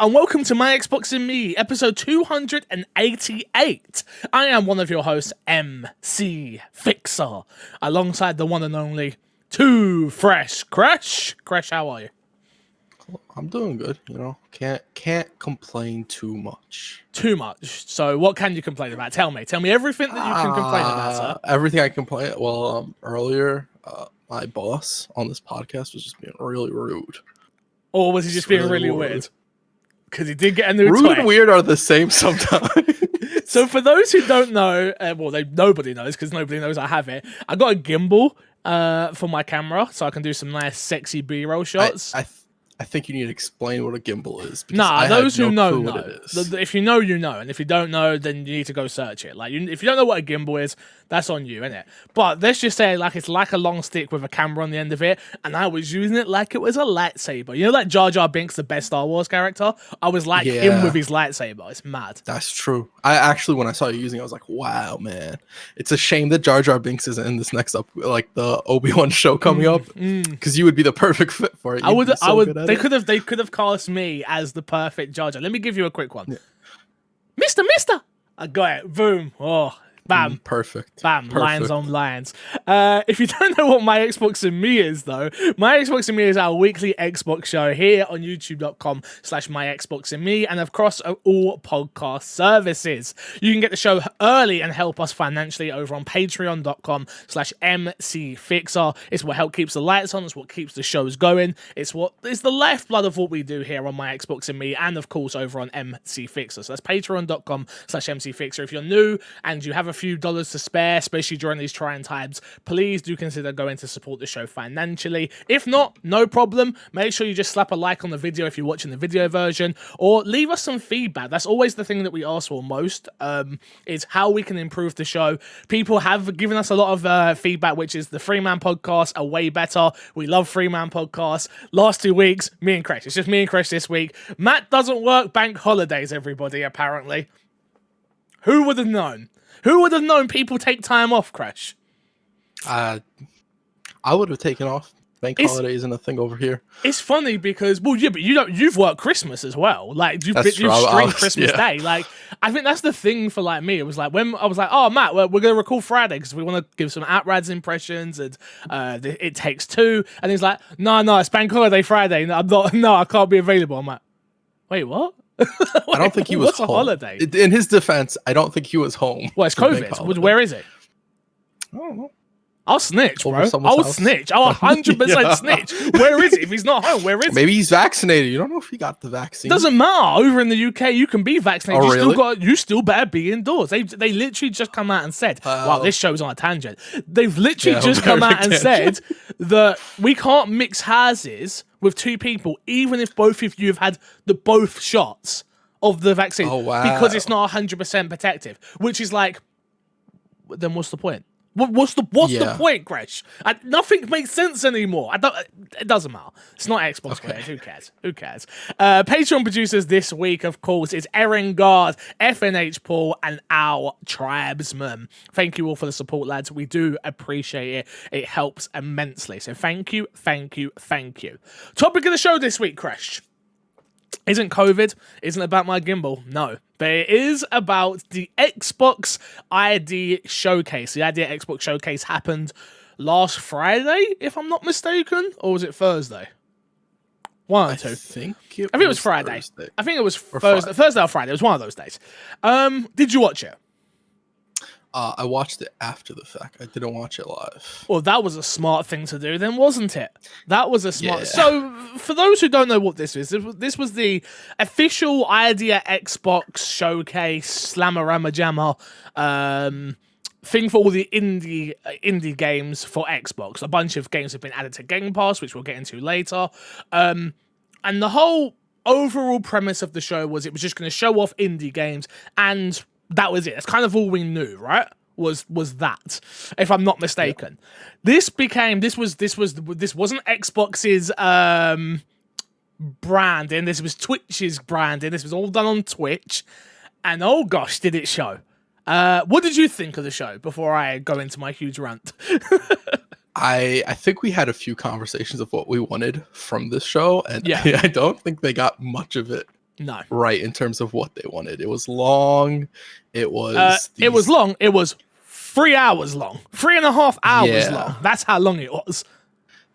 and welcome to My Xbox and Me, episode 288. I am one of your hosts, MC Fixer, alongside the one and only Too Fresh Crash. Crash, how are you? I'm doing good, you know. Can't complain too much. Too much. So what can you complain about? Tell me everything that you can complain about, sir. Everything I complain. Well, earlier, my boss on this podcast was just being really rude. Or was he just being really weird? Because he did get a new rude toy. and weird are the same sometimes. So for those who don't know, nobody knows because nobody knows I have it. I got a gimbal for my camera, so I can do some nice, sexy B-roll shots. I think you need to explain what a gimbal is. Nah, those who know. If you know, you know, and if you don't know, then you need to go search it. Like, if you don't know what a gimbal is, that's on you, innit? But let's just say, like, it's like a long stick with a camera on the end of it, and I was using it like it was a lightsaber. You know, like Jar Jar Binks, the best Star Wars character. I was like him with his lightsaber. It's mad. That's true. I actually, when I saw you using it, I was like, wow, man. It's a shame that Jar Jar Binks isn't in this next like the Obi-Wan show coming up, because you would be the perfect fit for it. They could have cast me as the perfect Jar Jar. Let me give you a quick one. Yeah. Mister. I got it. Boom. Oh, bam. Perfect. Bam. Perfect. Lines on lines. If you don't know what My Xbox and Me is, though, My Xbox and Me is our weekly Xbox show here on youtube.com/MyXboxandMe and across all podcast services. You can get the show early and help us financially over on patreon.com/MCFixer. It's what keeps the lights on. It's what keeps the shows going. It's the lifeblood of what we do here on My Xbox and Me and, of course, over on MC Fixer. So that's patreon.com/MCFixer. If you're new and you have a few dollars to spare, especially during these trying times, please do consider going to support the show financially. If not, no problem. Make sure you just slap a like on the video if you're watching the video version, or leave us some feedback. That's always the thing that we ask for most, is how we can improve the show. People have given us a lot of feedback, which is the Three-Man podcasts are way better. We love Three-Man podcasts. Last 2 weeks, me and Chris. It's just me and Chris this week. Matt doesn't work bank holidays, everybody, apparently. Who would have known? Who would have known people take time off, Crash? I would have taken off. Bank holiday isn't a thing over here. It's funny because, but you've worked Christmas as well. Like, you've streamed Christmas Day. Like, I think that's the thing for, like, me. It was like, when I was like, oh, Matt, we're going to record Friday because we want to give some Outriders impressions and It Takes Two. And he's like, no, it's Bank Holiday Friday. I can't be available. I'm like, wait, what? I don't think he was home. Holiday? In his defense, I don't think he was home. Well, it's COVID. Where is it? I don't know. I'll snitch, bro. I'll snitch. I'll 100% snitch. Where is it? If he's not home, where is it? Maybe he's vaccinated. You don't know if he got the vaccine. Doesn't matter. Over in the UK, you can be vaccinated. Oh, really? You still better be indoors. They literally just come out and said, wow, this show's on a tangent. They've literally just come out and said that we can't mix houses with two people, even if both of you have had both shots of the vaccine. Oh, wow. Because it's not 100% protective. Which is like, then what's the point? What's the point, Gresh? Nothing makes sense anymore. It doesn't matter. It's not Xbox players. Who cares? Patreon producers this week, of course, is Erin Guard, FNH Paul, and our tribesman. Thank you all for the support, lads. We do appreciate it. It helps immensely. So thank you. Topic of the show this week, Gresh. Isn't COVID, isn't about my gimbal, no. But it is about the Xbox ID Showcase. The ID Xbox Showcase happened last Friday, if I'm not mistaken, or was it Thursday? One or two. I think it was Friday. Thursday. I think it was Thursday or Friday. It was one of those days. Did you watch it? I watched it after the fact. I didn't watch it live. Well, that was a smart thing to do then, wasn't it? That was a smart... Yeah. So, for those who don't know what this is, this was the official Idea Xbox Showcase Slamorama Jammer thing for all the indie games for Xbox. A bunch of games have been added to Gamepass, which we'll get into later. And the whole overall premise of the show was it was just going to show off indie games, and that was it. That's kind of all we knew, right? Was that, if I'm not mistaken. Yeah. This wasn't Xbox's branding. This was Twitch's branding. This was all done on Twitch, and oh gosh, did it show? What did you think of the show before I go into my huge rant? I think we had a few conversations of what we wanted from this show, and I don't think they got much of it. No. right in terms of what they wanted. It was long. It was long. It was 3 hours long. 3.5 hours long. That's how long it was.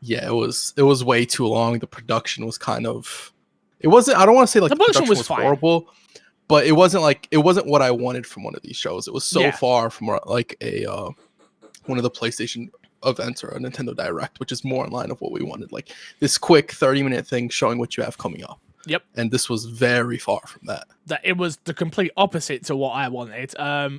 Yeah, it was way too long. The production was kind of, it wasn't, I don't want to say like the production was horrible, but it wasn't what I wanted from one of these shows. It was so far from like a one of the PlayStation events or a Nintendo Direct, which is more in line of what we wanted, like this quick 30-minute thing showing what you have coming up. Yep. And this was very far from that. That it was the complete opposite to what I wanted.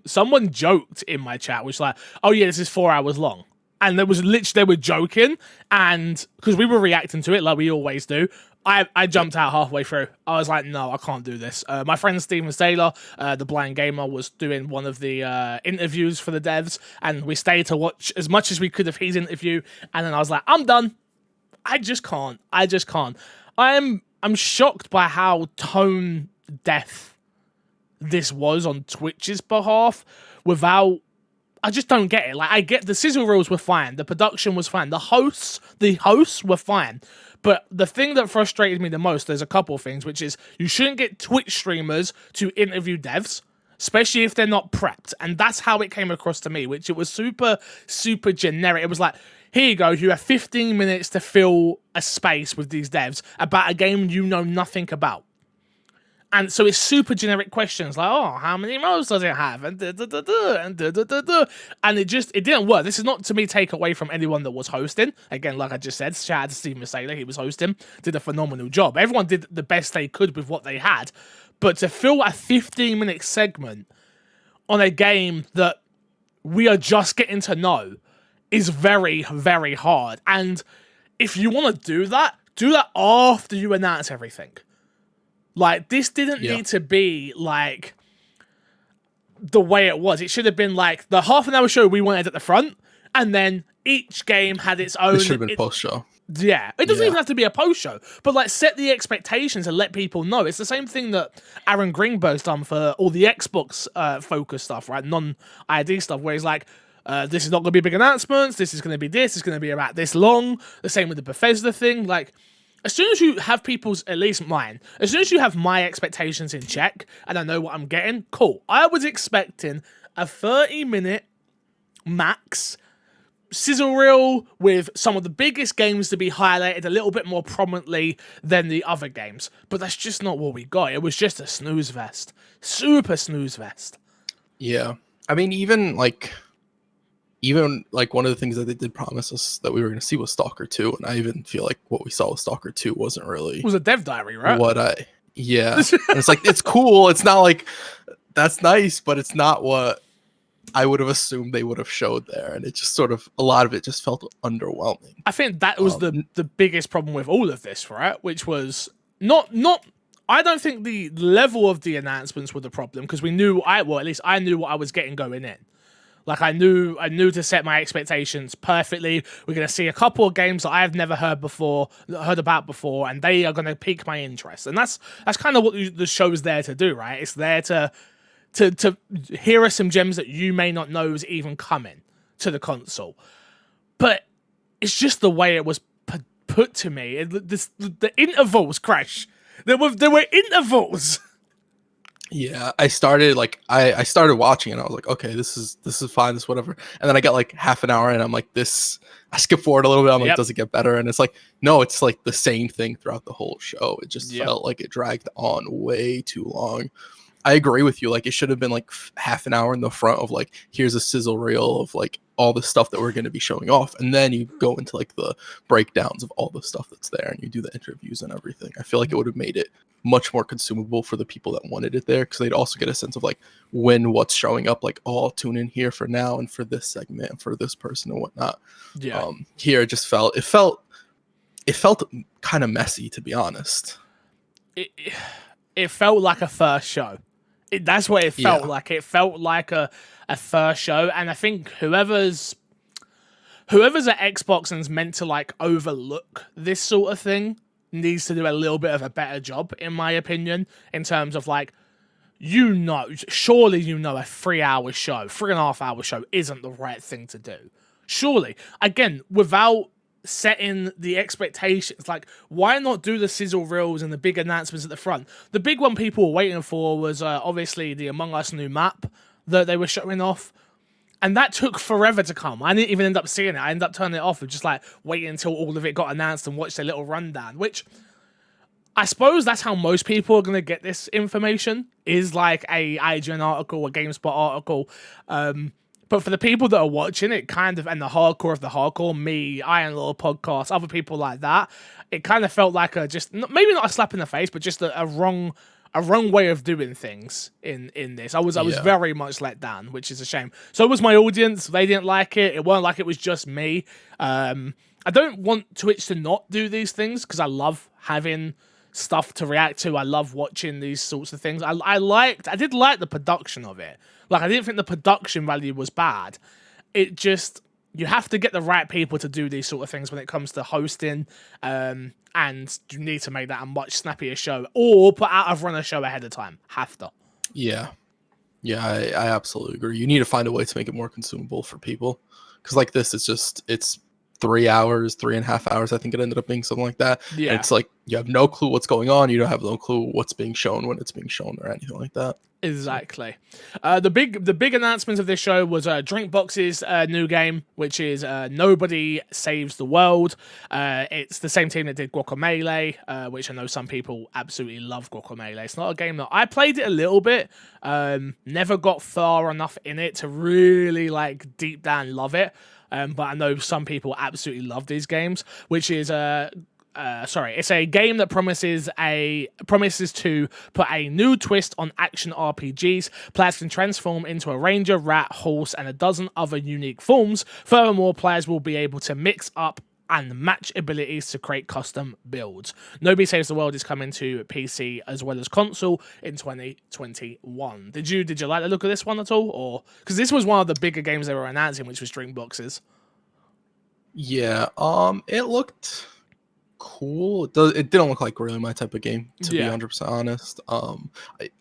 Someone joked in my chat, which like, oh yeah, this is 4 hours long. And there was literally, they were joking, and because we were reacting to it like we always do, I jumped out halfway through. I was like, no, I can't do this. My friend Steven Taylor, the blind gamer, was doing one of the interviews for the devs, and we stayed to watch as much as we could of his interview, and then I was like, I'm done. I just can't. I'm shocked by how tone deaf this was on Twitch's behalf without... I just don't get it. Like, I get the sizzle reels were fine, the production was fine, the hosts were fine. But the thing that frustrated me the most, there's a couple of things, which is you shouldn't get Twitch streamers to interview devs, especially if they're not prepped. And that's how it came across to me, which it was super, super generic. It was like, here you go, you have 15 minutes to fill a space with these devs about a game you know nothing about. And so it's super generic questions like, oh, how many modes does it have? And and it didn't work. This is not to me take away from anyone that was hosting. Again, like I just said, shout out to Steven Taylor, he was hosting, did a phenomenal job. Everyone did the best they could with what they had. But to fill a 15-minute segment on a game that we are just getting to know is very, very hard. And if you want to do that after you announce everything. Like, this didn't need to be, like, the way it was. It should have been, like, the half-an-hour show we wanted at the front, and then each game had its own... It should have been post-show. Yeah. It doesn't even have to be a post-show, but, like, set the expectations and let people know. It's the same thing that Aaron Greenberg's done for all the Xbox-focused stuff, right? Non-ID stuff, where he's like, this is not going to be big announcements, this is going to be this, it's going to be about this long. The same with the Bethesda thing, like... As soon as you have people's, at least mine, as soon as you have my expectations in check and I know what I'm getting, cool. I was expecting a 30-minute max sizzle reel with some of the biggest games to be highlighted a little bit more prominently than the other games. But that's just not what we got. It was just a snooze fest. Super snooze fest. Yeah. I mean, even like one of the things that they did promise us that we were going to see was Stalker 2, and I even feel like what we saw with Stalker 2 wasn't really... It was a dev diary, right? Yeah. And it's like, it's cool. It's not like, that's nice, but it's not what I would have assumed they would have showed there. And it just sort of, a lot of it just felt underwhelming. I think that was the biggest problem with all of this, right? Which was not I don't think the level of the announcements were the problem, because at least I knew what I was getting going in. Like, I knew to set my expectations perfectly. We're going to see a couple of games that I've never heard about before, and they are going to pique my interest. And that's kind of what the show's there to do, right? It's there to here are some gems that you may not know is even coming to the console. But it's just the way it was put to me. The intervals, Crash. There were intervals. Yeah, I started watching it and I was like, okay, this is fine, this whatever. And then I got like half an hour and I'm like, I skip forward a little bit. I'm like, does it get better? And it's like, no, it's like the same thing throughout the whole show. It just felt like it dragged on way too long. I agree with you. Like, it should have been like half an hour in the front of like, here's a sizzle reel of like all the stuff that we're going to be showing off. And then you go into like the breakdowns of all the stuff that's there and you do the interviews and everything. I feel like it would have made it much more consumable for the people that wanted it there, because they'd also get a sense of like what's showing up, like, oh, I'll tune in here for now and for this segment and for this person and whatnot. Yeah. Here it just felt kind of messy, to be honest. It felt like a first show. That's what it felt like. It felt like a first show, and I think whoever's at Xbox and's meant to like overlook this sort of thing needs to do a little bit of a better job, in my opinion, in terms of like, surely a 3-hour show, 3.5-hour show isn't the right thing to do. Surely, again, without setting the expectations. Like, why not do the sizzle reels and the big announcements at the front? The big one people were waiting for was obviously the Among Us new map that they were showing off. And that took forever to come. I didn't even end up seeing it. I ended up turning it off and just like waiting until all of it got announced and watched a little rundown, which I suppose that's how most people are going to get this information, is like a IGN article, a GameSpot article. But for the people that are watching it, kind of, and the hardcore of the hardcore, me, Iron Law podcast, other people like that, it kind of felt like maybe not a slap in the face, but just a wrong way of doing things in this. I was very much let down, which is a shame. So was my audience. They didn't like it. It weren't like it was just me. I don't want Twitch to not do these things because I love having stuff to react to. I love watching these sorts of things. I did like the production of it. Like, I didn't think the production value was bad. It just, you have to get the right people to do these sort of things when it comes to hosting, and you need to make that a much snappier show, or put out a runner show ahead of time. Have to. Yeah, I absolutely agree. You need to find a way to make it more consumable for people, because like this, it's 3 hours, 3.5 hours. I think it ended up being something like that. Yeah, and it's like you have no clue what's going on. You don't have no clue what's being shown when it's being shown or anything like that. Exactly. The big announcement of this show was Drinkbox's new game, which is Nobody Saves the World. It's the same team that did Guacamelee, which I know some people absolutely love Guacamelee. It's not a game that I played it a little bit, never got far enough in it to really like deep down love it. But I know some people absolutely love these games, which is it's a game that promises to put a new twist on action RPGs. Players can transform into a ranger, rat, horse, and a dozen other unique forms. Furthermore, players will be able to mix up and match abilities to create custom builds. Nobody Saves the World is coming to PC as well as console in 2021. Did you like the look of this one at all, or because this was one of the bigger games they were announcing, which was Drinkboxes? Yeah, it looked cool. It didn't look like really my type of game, to be 100% honest.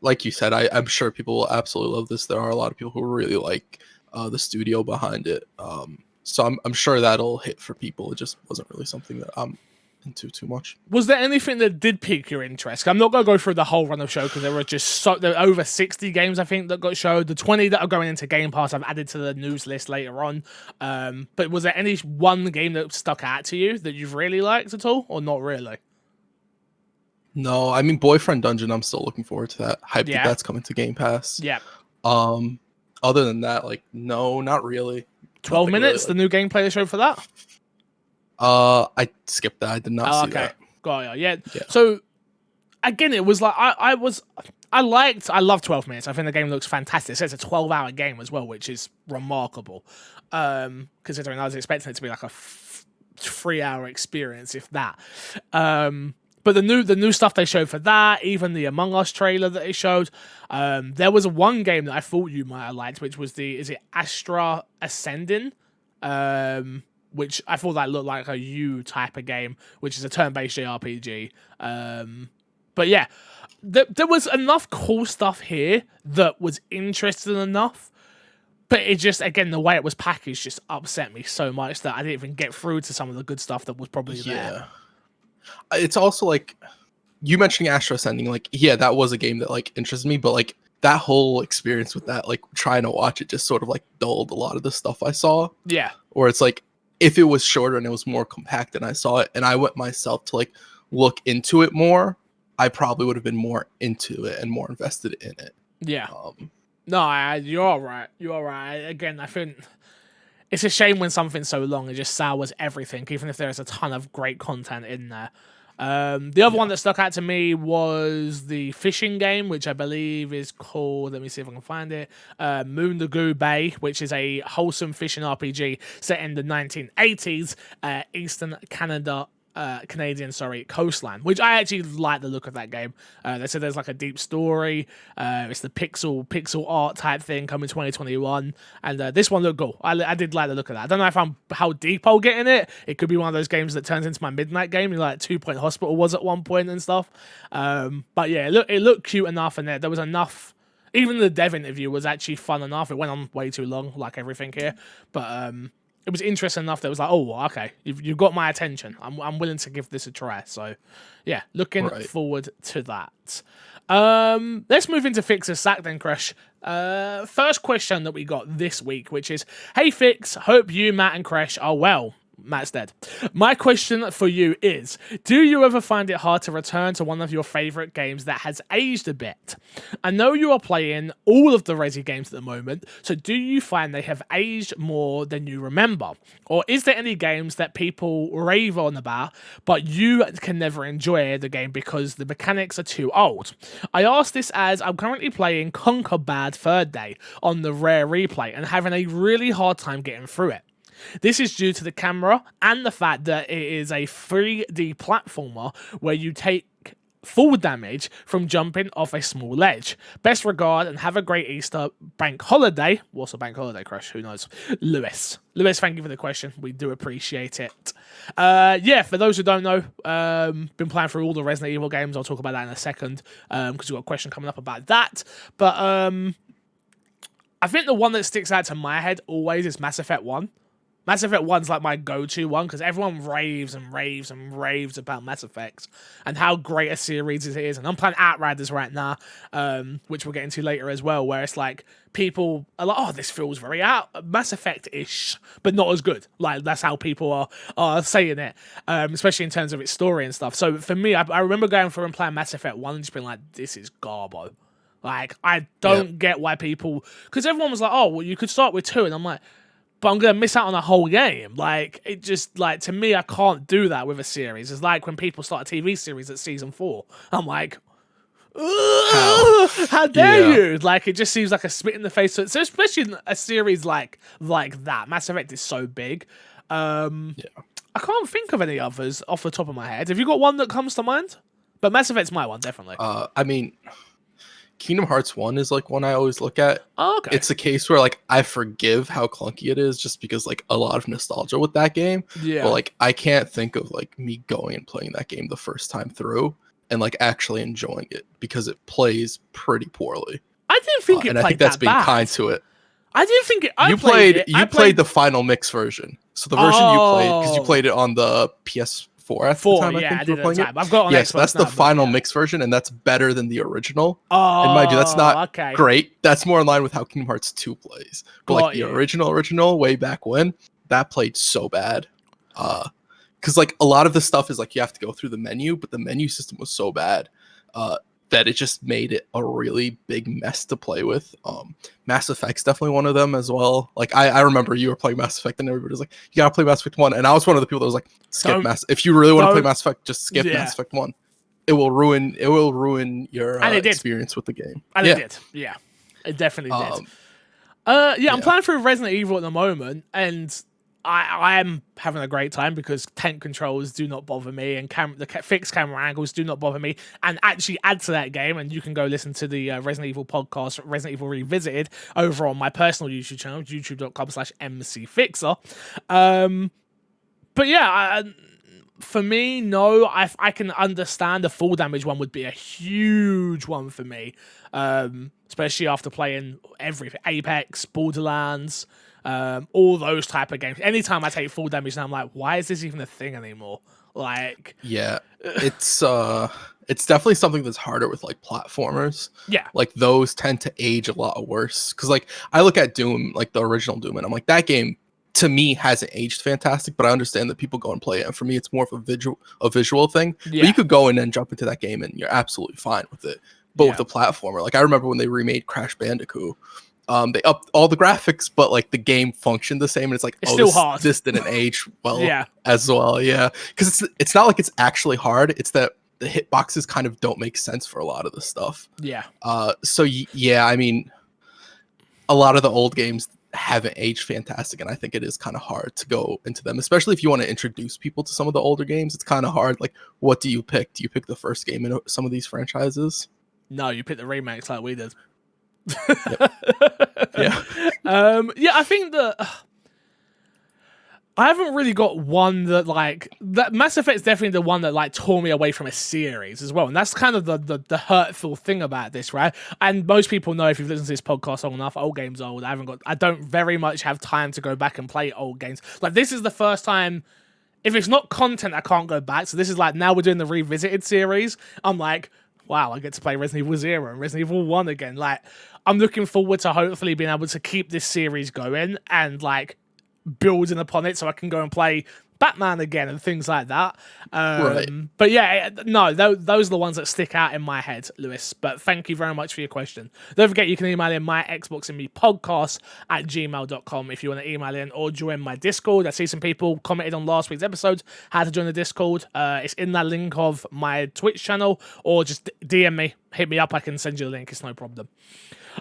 Like you said, I'm sure people will absolutely love this. There are a lot of people who really like the studio behind it. So I'm sure that'll hit for people. It just wasn't really something that I'm into too much. Was there anything that did pique your interest? I'm not going to go through the whole run of show because there were over 60 games I think that got showed. The 20 that are going into Gamepass I've added to the news list later on. But was there any one game that stuck out to you that you've really liked at all, or not really? No, I mean Boyfriend Dungeon. I'm still looking forward to that. Hype that that's coming to Game Pass. Yeah. Other than that, like no, not really. 12 minutes. Really, the new gameplay they showed for that. I skipped that. I did not see that. Got ya. Yeah. So again, it was like I love 12 minutes. I think the game looks fantastic. It's a 12-hour game as well, which is remarkable. Considering I was expecting it to be like a 3-hour experience, if that. But the new stuff they showed for that, even the Among Us trailer that they showed, there was one game that I thought you might have liked, which was is it Astra Ascending? Which I thought that looked like a U type of game, which is a turn-based JRPG. But yeah, there was enough cool stuff here that was interesting enough. But it just, again, the way it was packaged just upset me so much that I didn't even get through to some of the good stuff that was probably there. It's also like, you mentioning Astra Ascending, like, yeah, that was a game that like interested me, but like that whole experience with that, like trying to watch it just sort of like dulled a lot of the stuff I saw. Yeah. Or it's like, if it was shorter and it was more compact and I saw it and I went myself to like look into it more, I probably would have been more into it and more invested in it. Yeah. No, you're all right. You're all right. Again, I think it's a shame when something's so long, it just sours everything, even if there's a ton of great content in there. The other one that stuck out to me was the fishing game, which I believe is called, let me see if I can find it, Moondagoo Bay, which is a wholesome fishing RPG set in the 1980s, Eastern Canadian coastline, which I actually like the look of that game. They said there's like a deep story. It's the pixel art type thing coming 2021, and this one looked cool. I did like the look of that. I don't know how deep I'll get in it. It could be one of those games that turns into my midnight game, like 2 Point Hospital was at one point and stuff. But yeah, it looked cute enough, and there was enough. Even the dev interview was actually fun enough. It went on way too long, like everything here, but it was interesting enough that it was like, oh, okay, you've got my attention. I'm willing to give this a try. So, yeah, looking forward to that. Let's move into Fix's sack then, Crush. First question that we got this week, which is, hey Fix, hope you, Matt, and Crash are well. Matt's dead. My question for you is, do you ever find it hard to return to one of your favourite games that has aged a bit? I know you are playing all of the Resi games at the moment, so do you find they have aged more than you remember? Or is there any games that people rave on about, but you can never enjoy the game because the mechanics are too old? I ask this as I'm currently playing Compat Third Day on the Rare Replay and having a really hard time getting through it. This is due to the camera and the fact that it is a 3D platformer where you take full damage from jumping off a small ledge. Best regard and have a great Easter bank holiday. What's a bank holiday, Crush? Who knows? Lewis, thank you for the question. We do appreciate it. Yeah, for those who don't know, been playing through all the Resident Evil games. I'll talk about that in a second because we've got a question coming up about that. But I think the one that sticks out to my head always is Mass Effect 1. Mass Effect 1's like my go-to one because everyone raves and raves and raves about Mass Effect and how great a series it is. And I'm playing Outriders right now, which we'll get into later as well, where it's like people are like, oh, this feels very Mass Effect-ish, but not as good. Like, that's how people are saying it, especially in terms of its story and stuff. So for me, I remember going through and playing Mass Effect 1 and just being like, this is garbo. Like, I don't get why people... Because everyone was like, oh, well, you could start with 2. And I'm like... But I'm going to miss out on a whole game. Like, it just, like, to me, I can't do that with a series. It's like when people start a TV series at season 4. I'm like, how dare you? Like, it just seems like a spit in the face. So especially in a series like that. Mass Effect is so big. I can't think of any others off the top of my head. Have you got one that comes to mind? But Mass Effect's my one, definitely. I mean... Kingdom Hearts 1 is like one I always look at. Oh, okay. It's a case where like I forgive how clunky it is just because like a lot of nostalgia with that game. Yeah. But like I can't think of like me going and playing that game the first time through and like actually enjoying it because it plays pretty poorly. I didn't think it and played I think that's that being bad. kind to it. I didn't think it. You played the final mix version. So the version you played because you played it on the PS4 at the time. Yeah, I think you were playing it. I've got it on Xbox that's now, the final mix version, and that's better than the original. Oh, and mind you, that's not okay. great. That's more in line with how Kingdom Hearts 2 plays. But like the original way back when, that played so bad. Because like a lot of the stuff is like you have to go through the menu, but the menu system was so bad that it just made it a really big mess to play with. Mass Effect's definitely one of them as well. Like I remember you were playing Mass Effect and everybody was like, you gotta play Mass Effect 1. And I was one of the people that was like, skip if you really want to play Mass Effect, just skip Mass Effect 1. It will ruin your experience with the game. And it did. Yeah. It definitely did. I'm playing through Resident Evil at the moment, and I am having a great time because tank controls do not bother me, and the fixed camera angles do not bother me, and actually add to that game. And you can go listen to the Resident Evil podcast, Resident Evil Revisited, over on my personal YouTube channel, youtube.com/mcfixer. But yeah, for me, no, I can understand the full damage one would be a huge one for me, especially after playing everything, Apex, Borderlands, all those type of games. Anytime I take full damage now, I'm like, why is this even a thing anymore? Like, yeah, it's definitely something that's harder with like platformers. Yeah, like those tend to age a lot worse because like I look at Doom, like the original Doom, and I'm like, that game to me hasn't aged fantastic, but I understand that people go and play it, and for me it's more of a visual thing. Yeah. But you could go in and jump into that game and you're absolutely fine with it. But with the platformer, like I remember when they remade Crash Bandicoot, they upped all the graphics, but like the game functioned the same, and it's like, it's still hard. This didn't age well as well. Yeah, because it's not like it's actually hard. It's that the hitboxes kind of don't make sense for a lot of the stuff. Yeah. So yeah, I mean, a lot of the old games haven't aged fantastic, and I think it is kind of hard to go into them, especially if you want to introduce people to some of the older games. It's kind of hard. Like, what do you pick? Do you pick the first game in some of these franchises? No, you pick the remakes like we did. Yeah. I think that I haven't really got one that like that. Mass Effect's definitely the one that like tore me away from a series as well, and that's kind of the hurtful thing about this, right? And most people know, if you've listened to this podcast long enough, old games are old. I don't very much have time to go back and play old games. Like this is the first time. If it's not content, I can't go back. So this is like, now we're doing the revisited series. I'm like, wow, I get to play Resident Evil 0 and Resident Evil 1 again. Like, I'm looking forward to hopefully being able to keep this series going and like building upon it so I can go and play Batman again and things like that. Right. But yeah, no, those are the ones that stick out in my head, Lewis. But thank you very much for your question. Don't forget, you can email in my Xbox and Me podcast at gmail.com if you want to email in or join my Discord. I see some people commented on last week's episode how to join the Discord. It's in that link of my Twitch channel, or just DM me, hit me up. I can send you the link. It's no problem.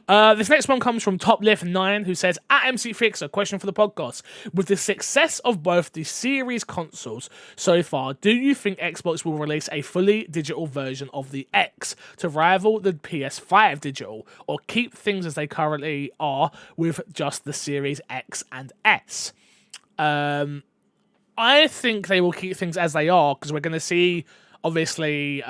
This next one comes from TopLift9, who says, at MC Fix, a question for the podcast. With the success of both the series consoles so far, do you think Xbox will release a fully digital version of the X to rival the PS5 digital, or keep things as they currently are with just the Series X and S? I think they will keep things as they are, because we're going to see, obviously,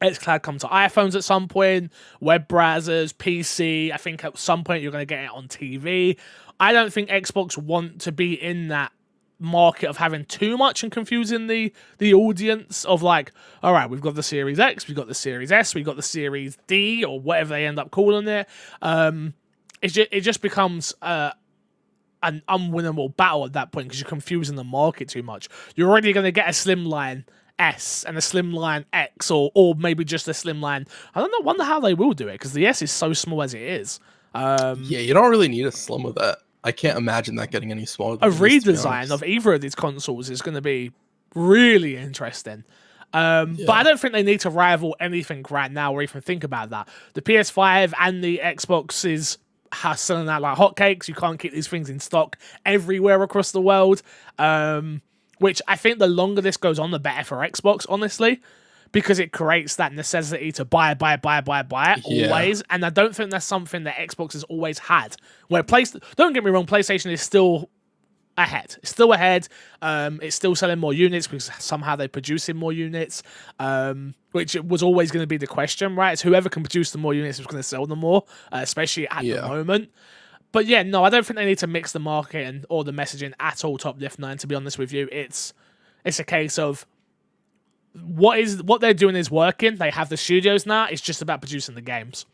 xCloud come to iPhones at some point, web browsers, PC. I think at some point you're going to get it on TV. I don't think Xbox want to be in that market of having too much and confusing the audience of like, all right, we've got the Series X, we've got the Series S, we've got the Series D, or whatever they end up calling it. It just becomes an unwinnable battle at that point, because you're confusing the market too much. You're already going to get a slimline S and a slimline X, or maybe just a slimline. I don't know. Wonder how they will do it, because the S is so small as it is. Yeah, you don't really need a slim with that. I can't imagine that getting any smaller. A redesign of either of these consoles is going to be really interesting. But I don't think they need to rival anything right now, or even think about that. The PS5 and the Xbox is selling out like hotcakes. You can't keep these things in stock everywhere across the world. Which I think the longer this goes on, the better for Xbox, honestly, because it creates that necessity to buy always. And I don't think that's something that Xbox has always had. Where don't get me wrong, PlayStation is still ahead. It's still ahead. It's still selling more units because somehow they're producing more units, which was always going to be the question, right? It's whoever can produce the more units is going to sell them more, especially at the moment. But yeah, no, I don't think they need to mix the market or the messaging at all, TopLift9, to be honest with you. It's a case of what they're doing is working. They have the studios now. It's just about producing the games.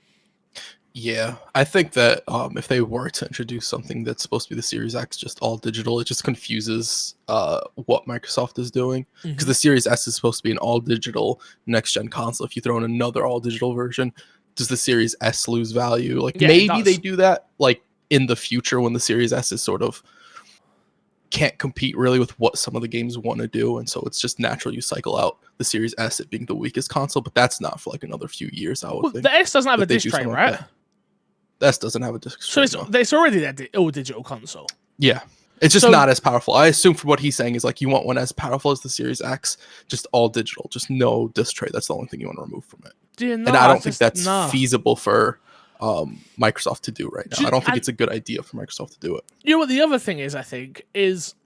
Yeah, I think that if they were to introduce something that's supposed to be the Series X, just all digital, it just confuses what Microsoft is doing. Because the Series S is supposed to be an all digital next gen console. If you throw in another all digital version, does the Series S lose value? Like maybe they do that like in the future when the Series S is sort of can't compete really with what some of the games want to do, and so it's just natural you cycle out the Series S, it being the weakest console, but that's not for like another few years. I would think. The S doesn't have a disc tray, right? Like the S doesn't have a disc tray. So it's already that all digital console. Yeah, it's just not as powerful. I assume from what he's saying is like you want one as powerful as the Series X, just all digital, just no disc tray. That's the only thing you want to remove from it. And I don't think that's feasible for Microsoft to do right now. I don't think it's a good idea for Microsoft to do it. You know what the other thing is, I think, is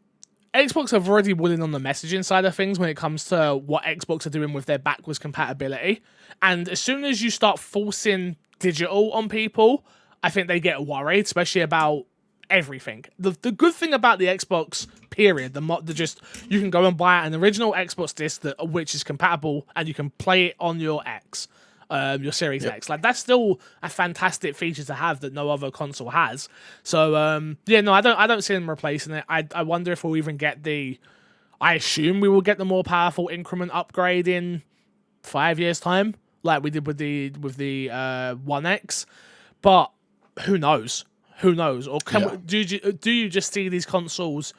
Xbox have already won on the messaging side of things when it comes to what Xbox are doing with their backwards compatibility. And as soon as you start forcing digital on people, I think they get worried, especially about everything. The good thing about the Xbox period, you can go and buy an original Xbox disc which is compatible, and you can play it on your X. Your Series X. Like, that's still a fantastic feature to have that no other console has. So no, I don't see them replacing it. I wonder if we'll even get I assume we will get the more powerful increment upgrade in 5 years time, like we did with the One X. But who knows? Or do you just see these consoles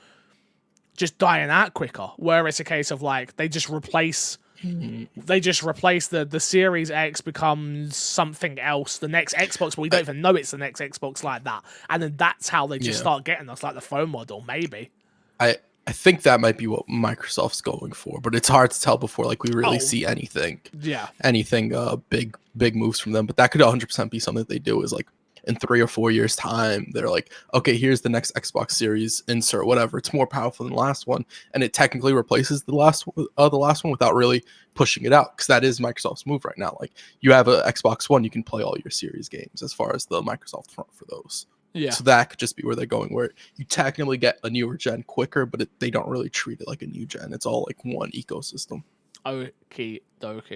just dying out quicker, where it's a case of like they just replace the Series X becomes something else, the next Xbox, but we don't even know it's the next Xbox like that. And then that's how they just start getting us, like the phone model, maybe. I think that might be what Microsoft's going for, but it's hard to tell before like we really see anything. Yeah. Anything big moves from them. But that could 100% be something that they do, is like in 3 or 4 years time, they're like, okay, here's the next Xbox Series insert, whatever. It's more powerful than the last one, and it technically replaces the last one without really pushing it out, because that is Microsoft's move right now. Like, you have a Xbox One, you can play all your Series games as far as the Microsoft front for those. Yeah. So that could just be where they're going, where you technically get a newer gen quicker, but they don't really treat it like a new gen. It's all like one ecosystem. Okay,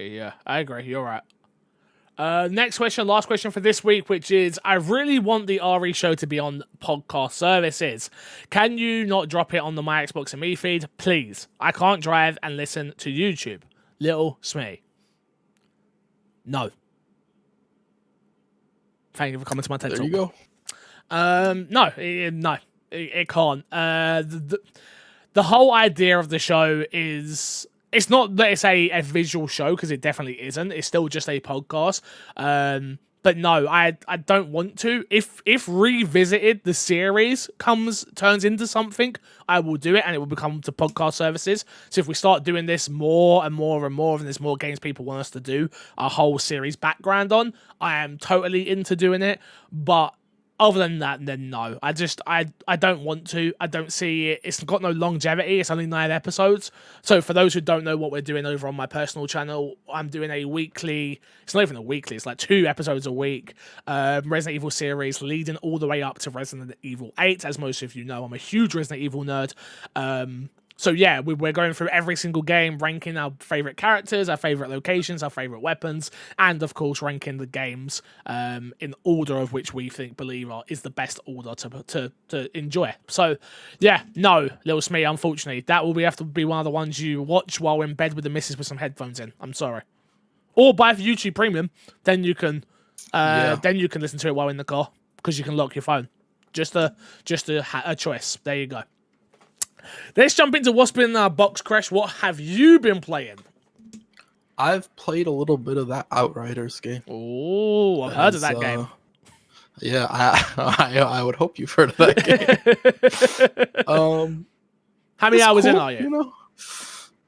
yeah, I agree. You're right. Next question, last question for this week, which is, I really want the RE show to be on podcast services. Can you not drop it on the My Xbox and Me feed, please? I can't drive and listen to YouTube. Little Smee. No. Thank you for coming to my TED Talk. There you go. No, it can't. The whole idea of the show is, it's not that it's a visual show, because it definitely isn't. It's still just a podcast. But no, I don't want to. If Revisited, the series, turns into something, I will do it, and it will become to podcast services. So if we start doing this more and more and more, and there's more games people want us to do a whole series background on, I am totally into doing it. But other than that, then no. I don't want to. I don't see it. It's got no longevity. It's only 9 episodes. So for those who don't know what we're doing over on my personal channel, I'm doing a weekly, it's not even a weekly, it's like 2 episodes a week, Resident Evil series, leading all the way up to Resident Evil 8. As most of you know, I'm a huge Resident Evil nerd. So yeah, we're going through every single game, ranking our favourite characters, our favourite locations, our favourite weapons, and of course ranking the games in order of which we believe is the best order to enjoy. So yeah, no, Little Smee, unfortunately, that will have to be one of the ones you watch while in bed with the missus with some headphones in. I'm sorry. Or buy for YouTube Premium, then you can listen to it while in the car, because you can lock your phone. Just a choice. There you go. Let's jump into what's been in our box, Crash. What have you been playing? I've played a little bit of that Outriders game. Oh, I've heard of that game. Yeah, I would hope you've heard of that game. How many hours cool, in are you? You know,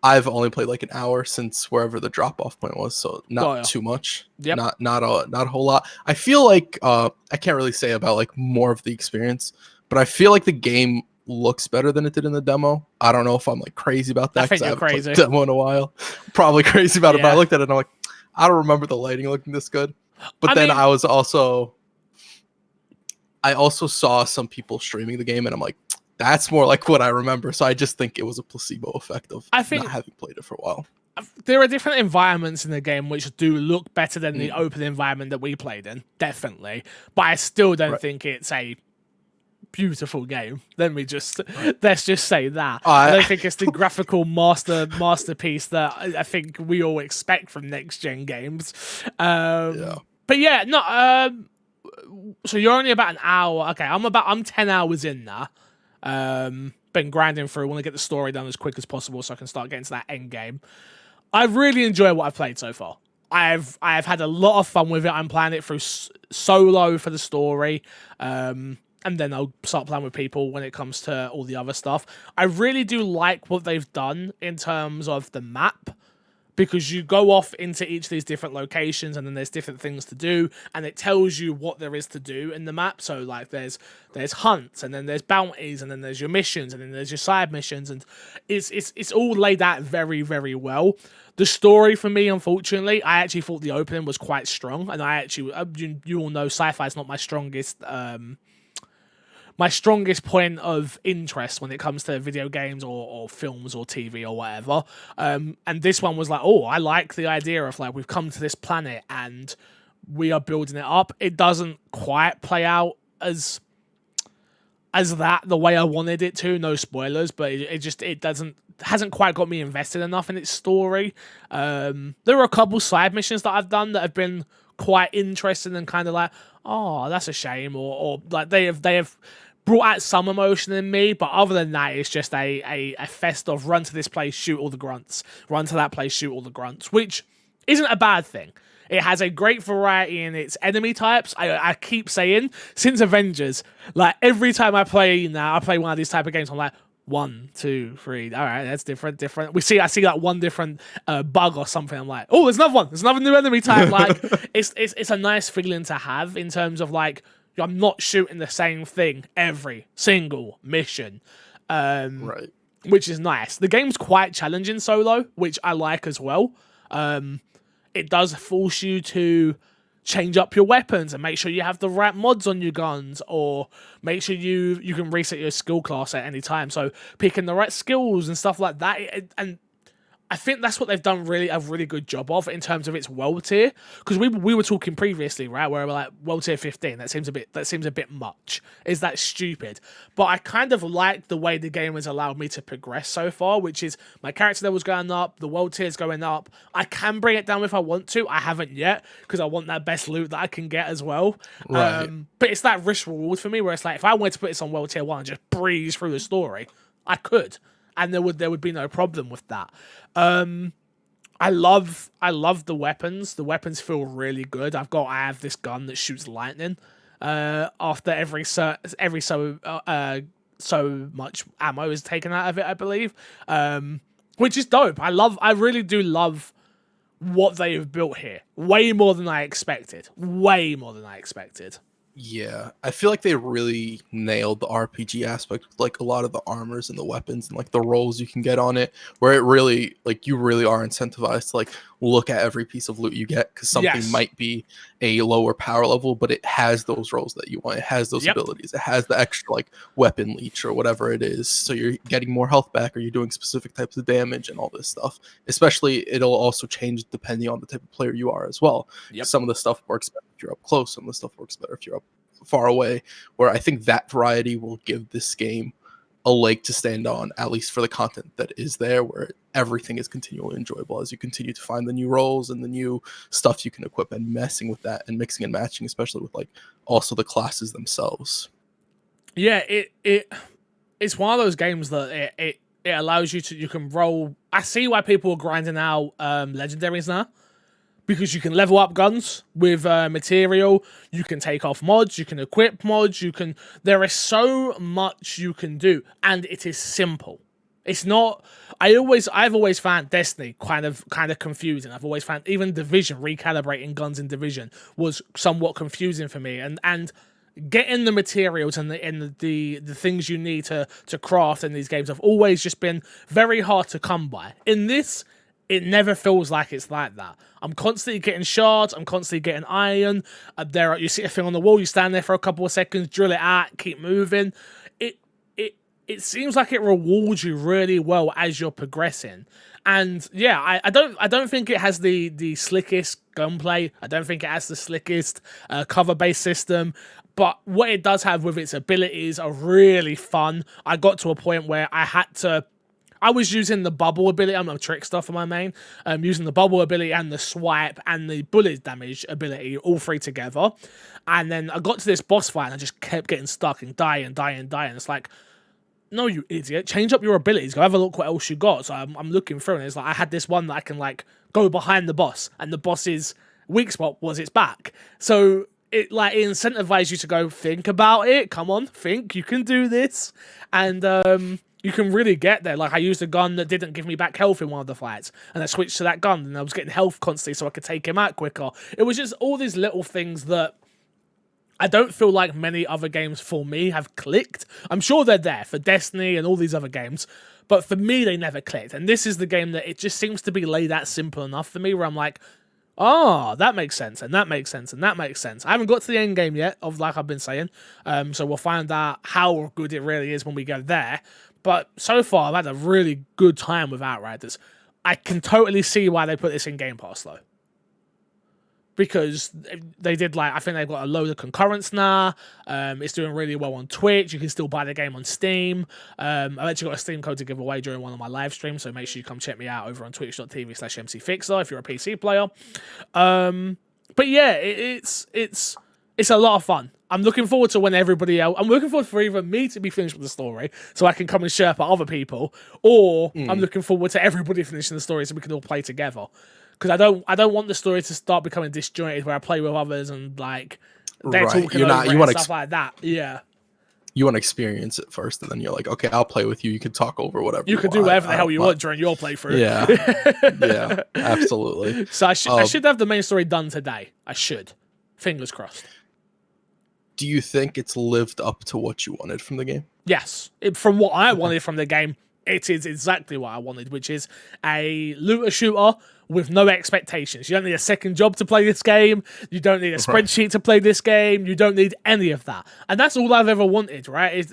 I've only played like an hour since wherever the drop-off point was, so not too much. Yep. Not a whole lot. I feel like I can't really say about like more of the experience, but I feel like the game looks better than it did in the demo. I don't know if I'm like crazy about that, because I haven't played the demo in a while. Probably crazy about it, but I looked at it and I'm like, I don't remember the lighting looking this good. But I also saw some people streaming the game and I'm like, that's more like what I remember. So I just think it was a placebo effect of not having played it for a while. There are different environments in the game which do look better than the open environment that we played in, definitely. But I still don't think it's a beautiful game. Let's just say that. I don't think it's the graphical masterpiece that I think we all expect from next gen games. But yeah, no. So you're only about an hour. Okay, I'm 10 hours in now. Been grinding through. Want to get the story done as quick as possible so I can start getting to that end game. I really enjoy what I've played so far. I've had a lot of fun with it. I'm playing it through solo for the story. And then I'll start playing with people when it comes to all the other stuff. I really do like what they've done in terms of the map, because you go off into each of these different locations and then there's different things to do, and it tells you what there is to do in the map. So like there's hunts, and then there's bounties, and then there's your missions, and then there's your side missions, and it's all laid out very, very well. The story for me, unfortunately, I actually thought the opening was quite strong, and I actually, you all know sci-fi is not my strongest point of interest when it comes to video games or films or TV or whatever. And this one was like, oh, I like the idea of like, we've come to this planet and we are building it up. It doesn't quite play out as that the way I wanted it to. No spoilers, but it hasn't quite got me invested enough in its story. There are a couple side missions that I've done that have been quite interesting and kind of like, oh, that's a shame, or like they have brought out some emotion in me, but other than that, it's just a fest of run to this place, shoot all the grunts, run to that place, shoot all the grunts, which isn't a bad thing. It has a great variety in its enemy types. I keep saying, since Avengers, like every time I play one of these type of games, I'm like, 1, 2, 3. All right, that's different. I see like one different bug or something. I'm like, oh, there's another one. There's another new enemy type. Like, it's a nice feeling to have in terms of like, I'm not shooting the same thing every single mission, Right. which is nice. The game's quite challenging solo, which I like as well. It does force you to change up your weapons and make sure you have the right mods on your guns, or make sure you can reset your skill class at any time. So picking the right skills and stuff like that. And I think that's what they've done a really good job of in terms of its world tier. Because we were talking previously, right, where we're like world tier 15. That seems a bit much. Is that stupid? But I kind of like the way the game has allowed me to progress so far, which is my character level's going up, the world tier's going up. I can bring it down if I want to. I haven't yet because I want that best loot that I can get as well. Right. But it's that risk reward for me where it's like if I wanted to put this on world tier 1 and just breeze through the story, I could. And there would be no problem with that. I love the weapons. The weapons feel really good. I have this gun that shoots lightning after every so much ammo is taken out of it, I believe. Which is dope. I really do love what they have built here. Way more than I expected. Yeah, I feel like they really nailed the RPG aspect with like a lot of the armors and the weapons and like the rolls you can get on it, where it really like you really are incentivized to like look at every piece of loot you get, because something might be a lower power level, but it has those rolls that you want. It has those abilities. It has the extra like weapon leech or whatever it is, so you're getting more health back, or you're doing specific types of damage and all this stuff. Especially, it'll also change depending on the type of player you are as well. Some of the stuff works better if you're up close. Some of the stuff works better if you're up far away, where I think that variety will give this game a leg to stand on, at least for the content that is there, where everything is continually enjoyable as you continue to find the new roles and the new stuff you can equip, and messing with that and mixing and matching, especially with like also the classes themselves. Yeah, it's one of those games that it allows you can roll. I see why people are grinding out legendaries now. Because you can level up guns with material, you can take off mods, you can equip mods, there is so much you can do, and it is simple. It's not. I've always found Destiny kind of confusing. I've always found even Division, recalibrating guns in Division was somewhat confusing for me, and getting the materials and the things you need to craft in these games have always just been very hard to come by. In this, it never feels like it's like that. I'm constantly getting shards. I'm constantly getting iron. You see a thing on the wall. You stand there for a couple of seconds, drill it out, keep moving. It seems like it rewards you really well as you're progressing. And yeah, I don't think it has the slickest gunplay. I don't think it has the slickest cover-based system. But what it does have with its abilities are really fun. I got to a point where I was using the bubble ability. I'm a trickster for my main. Using the bubble ability and the swipe and the bullet damage ability, all three together. And then I got to this boss fight and I just kept getting stuck and dying. It's like, no, you idiot. Change up your abilities. Go have a look what else you got. So I'm looking through and it's like, I had this one that I can like go behind the boss, and the boss's weak spot was its back. So it incentivized you to go think about it. Come on, think. You can do this. And you can really get there. Like, I used a gun that didn't give me back health in one of the fights, and I switched to that gun, and I was getting health constantly so I could take him out quicker. It was just all these little things that I don't feel like many other games for me have clicked. I'm sure they're there for Destiny and all these other games, but for me, they never clicked. And this is the game that it just seems to be laid out simple enough for me, where I'm like, oh, that makes sense, and that makes sense, and that makes sense. I haven't got to the end game yet, like I've been saying, so we'll find out how good it really is when we go there. But so far, I've had a really good time with Outriders. I can totally see why they put this in Game Pass, though. Because they did, I think they've got a load of concurrents now. It's doing really well on Twitch. You can still buy the game on Steam. I've actually got a Steam code to give away during one of my live streams, so make sure you come check me out over on twitch.tv/mcfixer if you're a PC player. But yeah, it's a lot of fun. I'm looking forward to when everybody else... I'm looking forward for either me to be finished with the story so I can come and share for other people, or I'm looking forward to everybody finishing the story so we can all play together. Because I don't want the story to start becoming disjointed where I play with others and they're talking over it and stuff like that. Yeah. You want to experience it first, and then you're like, okay, I'll play with you. You can talk over whatever you can do whatever the hell you want during your playthrough. Yeah, absolutely. So I should have the main story done today. I should. Fingers crossed. do you think it's lived up to what you wanted from the game? Yes, from what I wanted from the game, it is exactly what I wanted, which is a looter shooter with no expectations. You don't need a second job to play this game. You don't need a spreadsheet to play this game. You don't need any of that. And that's all I've ever wanted, right?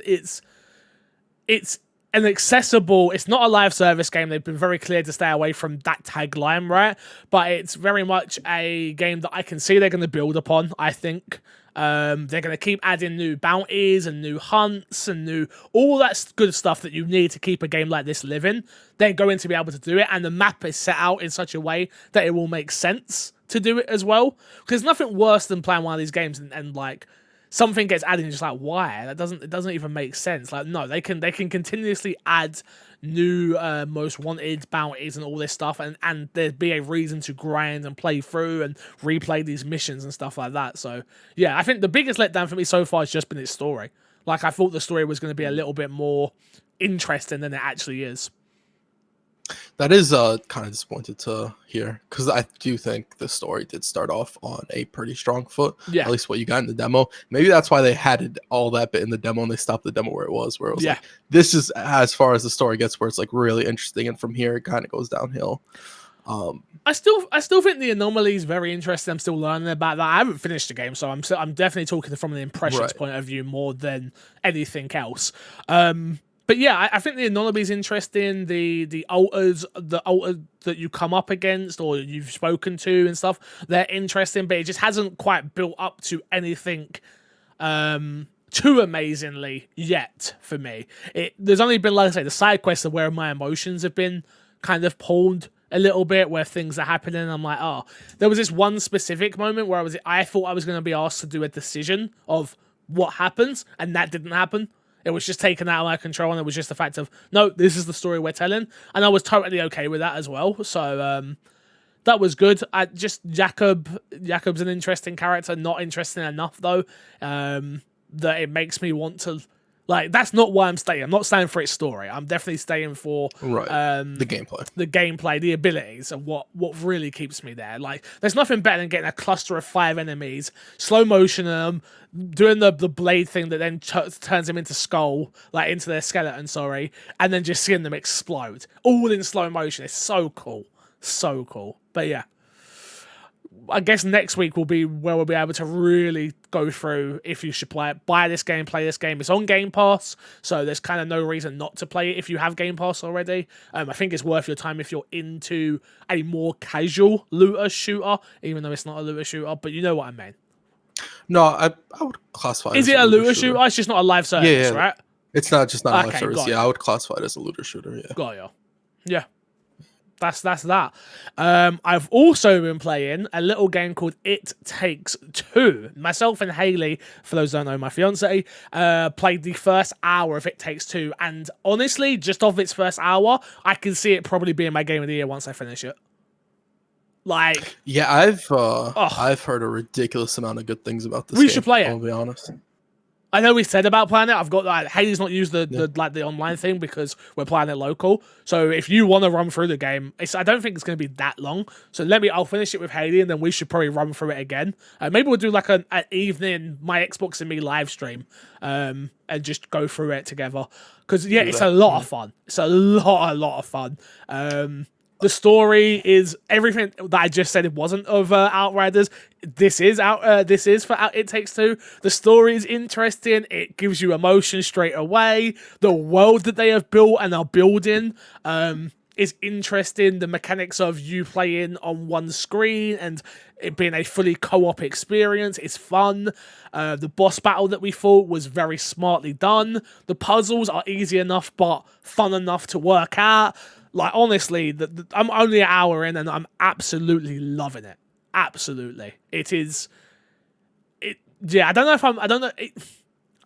It's an accessible, it's not a live service game. They've been very clear to stay away from that tagline, right? But it's very much a game that I can see they're going to build upon, I think. They're going to keep adding new bounties and new hunts and all that good stuff that you need to keep a game like this living. They're going to be able to do it, and the map is set out in such a way that it will make sense to do it as well. Because there's nothing worse than playing one of these games and like something gets added and you're just like, why? It doesn't even make sense. Like, no, they can continuously add new most wanted bounties and all this stuff, and there'd be a reason to grind and play through and replay these missions and stuff like that. So yeah, I think the biggest letdown for me so far has just been its story. Like, I thought the story was going to be a little bit more interesting than it actually is. That is kind of disappointed to hear, because I do think the story did start off on a pretty strong foot. Yeah. At least what you got in the demo. Maybe that's why they had all that bit in the demo and they stopped the demo where it was like, this is as far as the story gets, where it's like really interesting, and from here it kind of goes downhill. I still think the anomaly is very interesting. I'm still learning about that. I haven't finished the game, so I'm definitely talking from an impressions point of view more than anything else. But yeah, I think the anomaly is interesting. The alters that you come up against or you've spoken to and stuff, they're interesting, but it just hasn't quite built up to anything too amazingly yet for me. There's only been, like I say, the side quests are where my emotions have been kind of pulled a little bit, where things are happening and I'm like, oh, there was this one specific moment where I thought I was going to be asked to do a decision of what happens, and that didn't happen. It was just taken out of my control, and it was just the fact of, no, this is the story we're telling. And I was totally okay with that as well. So that was good. Jakob's an interesting character. Not interesting enough, though, that it makes me want to... Like, that's not why I'm staying. I'm not staying for its story. I'm definitely staying for the gameplay, the abilities, and what really keeps me there. Like, there's nothing better than getting a cluster of 5 enemies, slow motion them, doing the blade thing that then turns them into into their skeleton, and then just seeing them explode, all in slow motion. It's so cool, so cool. But yeah, I guess next week will be where we'll be able to really go through if you should play it. Buy this game, play this game. It's on Game Pass, so there's kind of no reason not to play it if you have Game Pass already. I think it's worth your time if you're into a more casual looter shooter, even though it's not a looter shooter, but you know what I mean. No, I would classify it Is it a looter shooter? It's just not a live service, right? It's not just not a live service. Yeah, I would classify it as a looter shooter, yeah. Got ya. Yeah. That's that. I've also been playing a little game called It Takes Two. Myself and Haley, for those who don't know, my fiance, played the first hour of It Takes Two, and honestly, just off its first hour, I can see it probably being my game of the year once I finish it. Like, yeah, I've heard a ridiculous amount of good things about this. We should play it. I'll be honest. I know we said about playing it. I've got Haley's not used the online thing because we're playing it local. So if you want to run through the game, I don't think it's going to be that long. So I'll finish it with Haley, and then we should probably run through it again. Maybe we'll do like an evening my Xbox and me live stream, and just go through it together. Because it's a lot of fun. It's a lot of fun. The story is everything that I just said it wasn't of Outriders. This is for It Takes Two. The story is interesting. It gives you emotion straight away. The world that they have built and are building is interesting. The mechanics of you playing on one screen and it being a fully co-op experience is fun. The boss battle that we fought was very smartly done. The puzzles are easy enough but fun enough to work out. Like, honestly, I'm only an hour in and I'm absolutely loving it. Absolutely. It is... Yeah, I don't know if I'm... I don't know...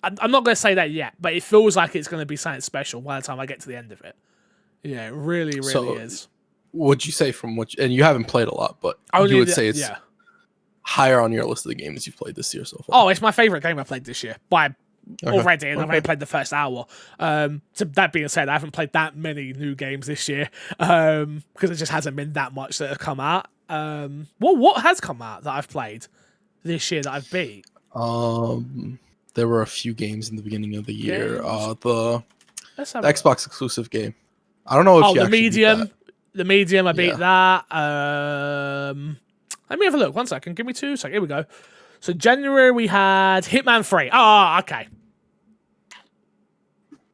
I'm not going to say that yet, but it feels like it's going to be something special by the time I get to the end of it. Yeah, it really is. Would you say from what... And you haven't played a lot, but you would say it's higher on your list of the games you've played this year so far? Oh, it's my favourite game I played this year already, and I've only played the first hour. So that being said, I haven't played that many new games this year because it just hasn't been that much that have come out. What has come out that I've played this year that I've beat? there were a few games in the beginning of the year. The Let's have Xbox exclusive game. I don't know if you the actually beat that. The Medium, I beat Yeah. that. Let me have a look. 1 second. Give me 2 seconds. Here we go. So January we had Hitman 3. Oh, okay.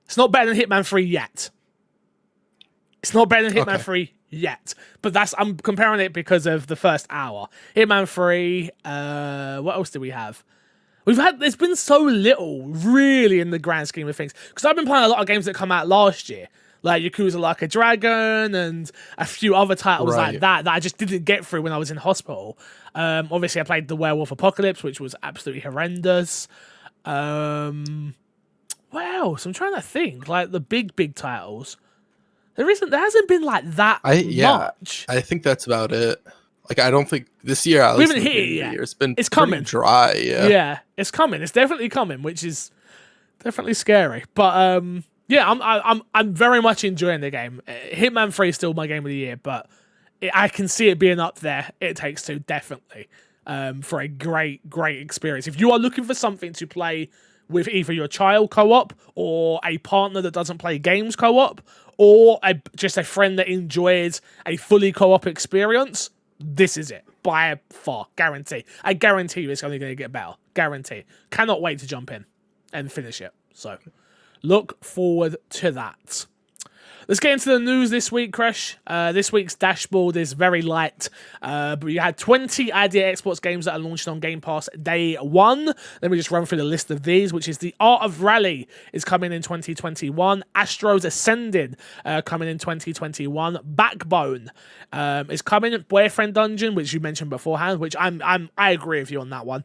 It's not better than Hitman 3 yet. It's not better than Hitman 3 yet. But I'm comparing it because of the first hour. Hitman 3, what else do we have? There's been so little, really, in the grand scheme of things. Because I've been playing a lot of games that come out last year. Like Yakuza Like a Dragon and a few other titles like that I just didn't get through when I was in hospital. Obviously, I played The Werewolf Apocalypse, which was absolutely horrendous. What else? I'm trying to think. Like the big titles. There hasn't been like that much. I think that's about it. Like, I don't think this year, at least, we haven't hit it yet. It's coming. Dry, yeah. Yeah, it's coming. It's definitely coming, which is definitely scary. But yeah, I'm very much enjoying the game. Hitman 3 is still my game of the year, but I can see it being up there. It Takes Two, definitely, for a great experience. If you are looking for something to play with either your child co-op or a partner that doesn't play games co-op, or just a friend that enjoys a fully co-op experience, this is it. By far. Guarantee. I guarantee you it's only going to get better. Guarantee. Cannot wait to jump in and finish it. So, look forward to that. Let's get into the news this week, Crash. This week's dashboard is very light, but you had 20 Idea Xbox games that are launching on Game Pass day one. Let me just run through the list of these, which is The Art of Rally is coming in 2021. Astro's Ascended coming in 2021. Backbone is coming. Boyfriend Dungeon, which you mentioned beforehand, which I agree with you on that one.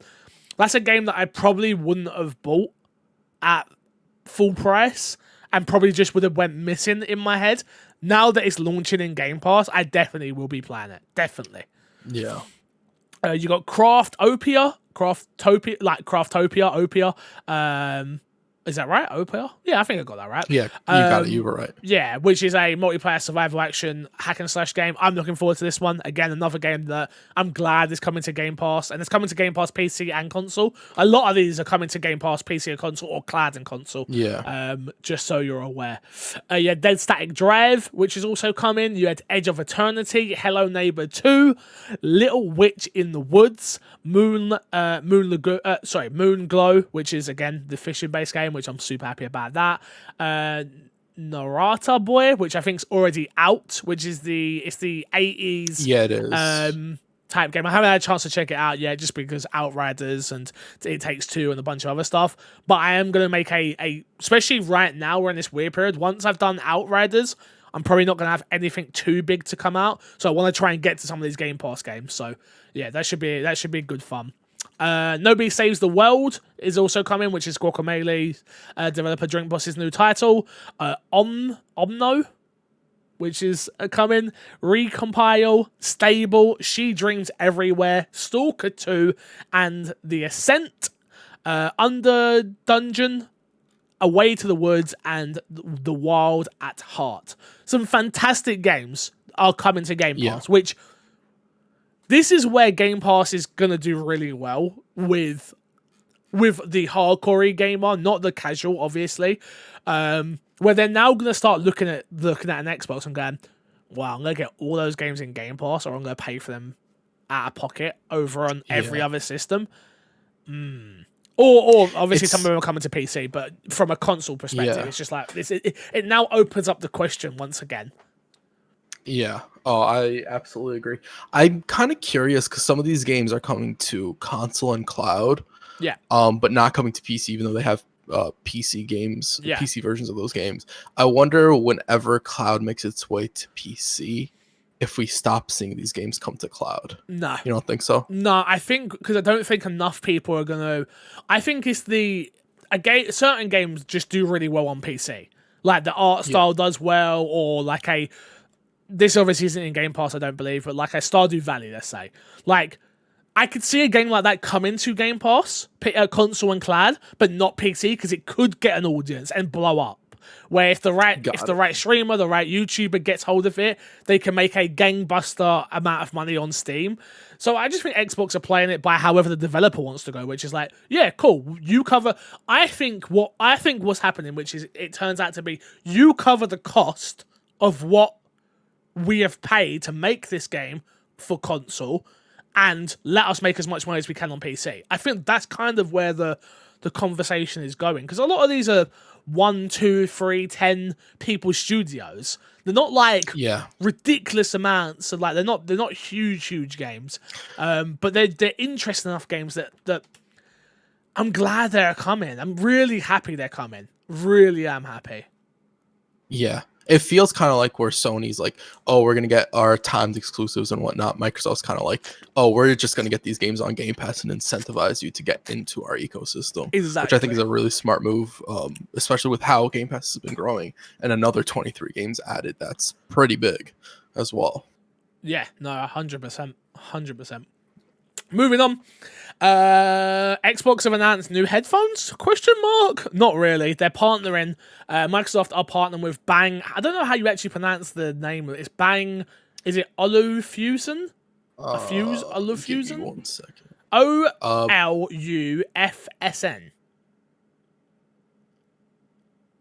That's a game that I probably wouldn't have bought at full price, and probably just would have went missing in my head. Now that it's launching in Game Pass, I definitely will be playing it. Definitely. Yeah. You got Craftopia. Is that right? Opia? Yeah, I think I got that right. Yeah, you got it. You were right. Yeah, which is a multiplayer survival action hack and slash game. I'm looking forward to this one. Again, another game that I'm glad is coming to Game Pass, and it's coming to Game Pass PC and console. A lot of these are coming to Game Pass PC and console, or cloud and console. Yeah. Just so you're aware. You had Dead Static Drive, which is also coming. You had Edge of Eternity, Hello Neighbor 2, Little Witch in the Woods, Moon Glow, which is again the fishing-based game, which I'm super happy about that. Narata Boy, which I think's already out, which is the 80s. Yeah, it is. Type game. I haven't had a chance to check it out yet, just because Outriders and It Takes Two and a bunch of other stuff. But I am gonna make especially right now we're in this weird period. Once I've done Outriders, I'm probably not gonna have anything too big to come out. So I want to try and get to some of these Game Pass games. So yeah, that should be good fun. Nobody Saves the World is also coming, which is Guacamelee developer Drink Boss's new title. Omno, which is coming. Recompile, Stable, She Dreams Everywhere, Stalker 2, and The Ascent. Under Dungeon, Away to the Woods, and The Wild at Heart. Some fantastic games are coming to Game Pass, which... This is where Game Pass is going to do really well with the hardcore gamer, not the casual, obviously. Where they're now going to start looking at an Xbox and going, wow, I'm going to get all those games in Game Pass, or I'm going to pay for them out of pocket over on every other system. Or obviously some of them are coming to PC, but from a console perspective, it's just like this. It now opens up the question once again. Yeah. Oh, I absolutely agree. I'm kind of curious because some of these games are coming to console and cloud. Yeah. But not coming to PC, even though they have PC games, PC versions of those games. I wonder whenever cloud makes its way to PC, if we stop seeing these games come to cloud. No. You don't think so? No, I think because I don't think enough people are gonna. I think it's certain games just do really well on PC. Like the art style does well, or like this obviously isn't in Game Pass, I don't believe, but like a Stardew Valley, let's say. Like, I could see a game like that come into Game Pass, console and cloud, but not PC, because it could get an audience and blow up. where if the right streamer, the right YouTuber gets hold of it, they can make a gangbuster amount of money on Steam. So I just think Xbox are playing it by however the developer wants to go, which is like, yeah, cool. You cover. I think what's happening, which is it turns out to be you cover the cost of what we have paid to make this game for console, and let us make as much money as we can on PC. I think that's kind of where the conversation is going, because a lot of these are 1, 2, 3, 10 people studios. They're not like ridiculous amounts, and like they're not huge games, but they're interesting enough games that I'm glad they're coming. I'm really happy they're coming. Really am happy. Yeah. It feels kind of like where Sony's like, oh, we're going to get our timed exclusives and whatnot. Microsoft's kind of like, oh, we're just going to get these games on Game Pass and incentivize you to get into our ecosystem. Exactly. Which I think is a really smart move, especially with how Game Pass has been growing. And another 23 games added. That's pretty big as well. Yeah, no, 100%. 100%. Moving on. Xbox have announced new headphones? ? Not really. They're partnering. Microsoft are partnering with Bang. I don't know how you actually pronounce the name of it. It's Bang. Is it Olufusen? Olufusen? 1 second. OLUFSN.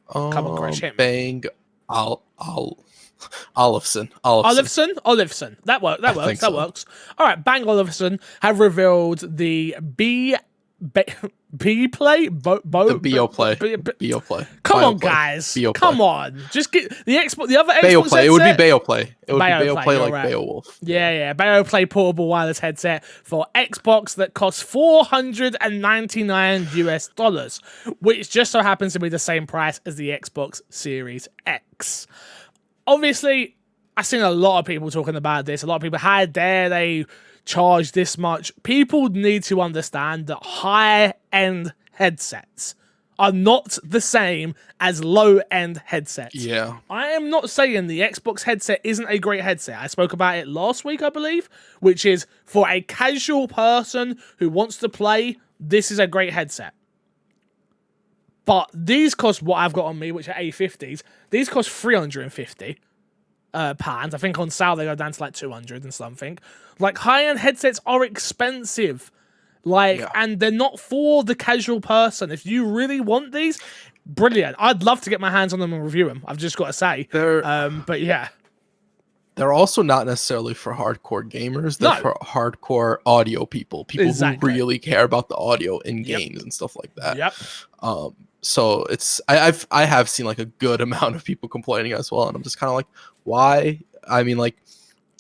Come on, Chris, hit me. Bang. Olufsen. That works. All right, Bang Olufsen have revealed the B-Play? The BioPlay. BioPlay. Come on, guys. BioPlay. Come on. Just get the other Xbox BioPlay. headset. It would be BioPlay. It would be BioPlay, BioPlay like right. Beowulf. Yeah. BioPlay portable wireless headset for Xbox that costs $499, which just so happens to be the same price as the Xbox Series X. Obviously, I've seen a lot of people talking about this. A lot of people, how dare they charge this much? People need to understand that high-end headsets are not the same as low-end headsets. Yeah. I am not saying the Xbox headset isn't a great headset. I spoke about it last week, I believe, which is for a casual person who wants to play, this is a great headset. But these cost what I've got on me, which are A50s. These cost £350. Pounds. I think on sale they go down to like 200 and something. Like high-end headsets are expensive. And they're not for the casual person. If you really want these, brilliant. I'd love to get my hands on them and review them. I've just got to say. But yeah. They're also not necessarily for hardcore gamers. They're for hardcore audio people. People who really care about the audio in games and stuff like that. Yep. So it's I have seen like a good amount of people complaining as well, and I'm just kind of like, why? I mean, like,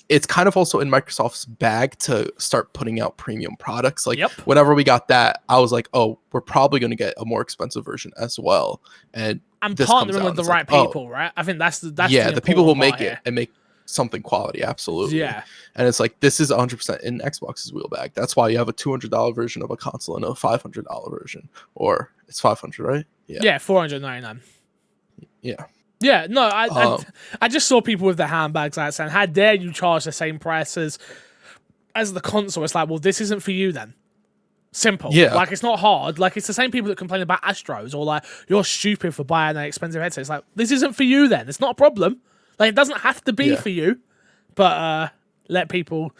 it's kind of also in Microsoft's bag to start putting out premium products. Like, whenever we got that, I was like, oh, we're probably going to get a more expensive version as well. And partnering with the right people, right? I think that's the people who make here. it and make something quality, absolutely. Yeah. And it's like, this is 100% in Xbox's wheel bag. That's why you have a $200 version of a console and a $500 version, or it's 500, right? Yeah, $499. Yeah. Yeah, no, I just saw people with their handbags out saying, how dare you charge the same price as the console? It's like, well, this isn't for you then. Simple. Yeah. Like, it's not hard. Like, it's the same people that complain about Astros, or like, you're stupid for buying an expensive headset. It's like, this isn't for you then. It's not a problem. Like, it doesn't have to be for you, but let people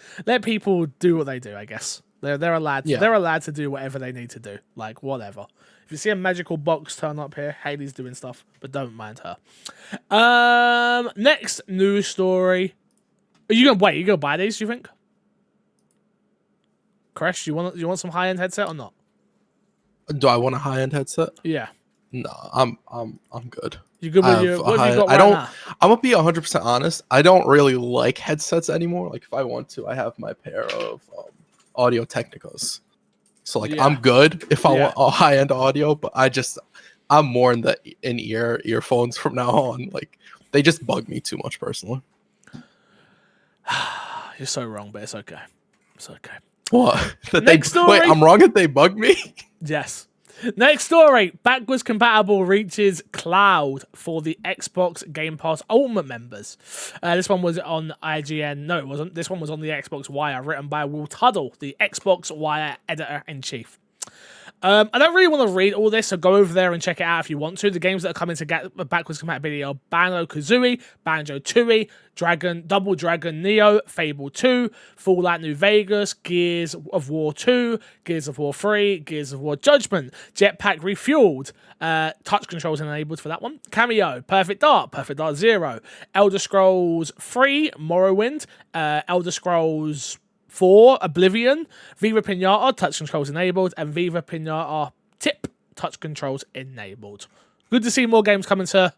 do what they do, I guess. They're allowed to do whatever they need to do. Like, whatever. If you see a magical box turn up here, Haley's doing stuff, but don't mind her. Next news story. Are you gonna buy these, do you think? Crash, you want some high-end headset or not? Do I want a high-end headset? Yeah. No, I'm good. You good with your what have you got right now? I'm gonna be 100% honest. I don't really like headsets anymore. Like, if I want to, I have my pair of Audio Technicas. So like, I'm good if I want a high-end audio, but I'm more in the in-ear earphones from now on. Like, they just bug me too much personally. You're so wrong, but it's okay. It's okay. What? Next story. Wait, I'm wrong if they bug me? Yes. Next story. Backwards compatible reaches cloud for the Xbox Game Pass Ultimate members. This one was on IGN. No, it wasn't. This one was on the Xbox Wire, written by Will Tuddle, the Xbox Wire editor-in-chief. I don't really want to read all this, so go over there and check it out if you want to. The games that are coming to get backwards compatibility are Banjo-Kazooie, Banjo-Tooie, Double Dragon Neo, Fable 2, Fallout New Vegas, Gears of War 2, Gears of War 3, Gears of War Judgment, Jetpack Refueled, touch controls enabled for that one, Cameo, Perfect Dark 0, Elder Scrolls 3, Morrowind, Elder Scrolls 4, Oblivion, Viva Pinata, touch controls enabled, and Viva Pinata Tip, touch controls enabled. Good to see more games come into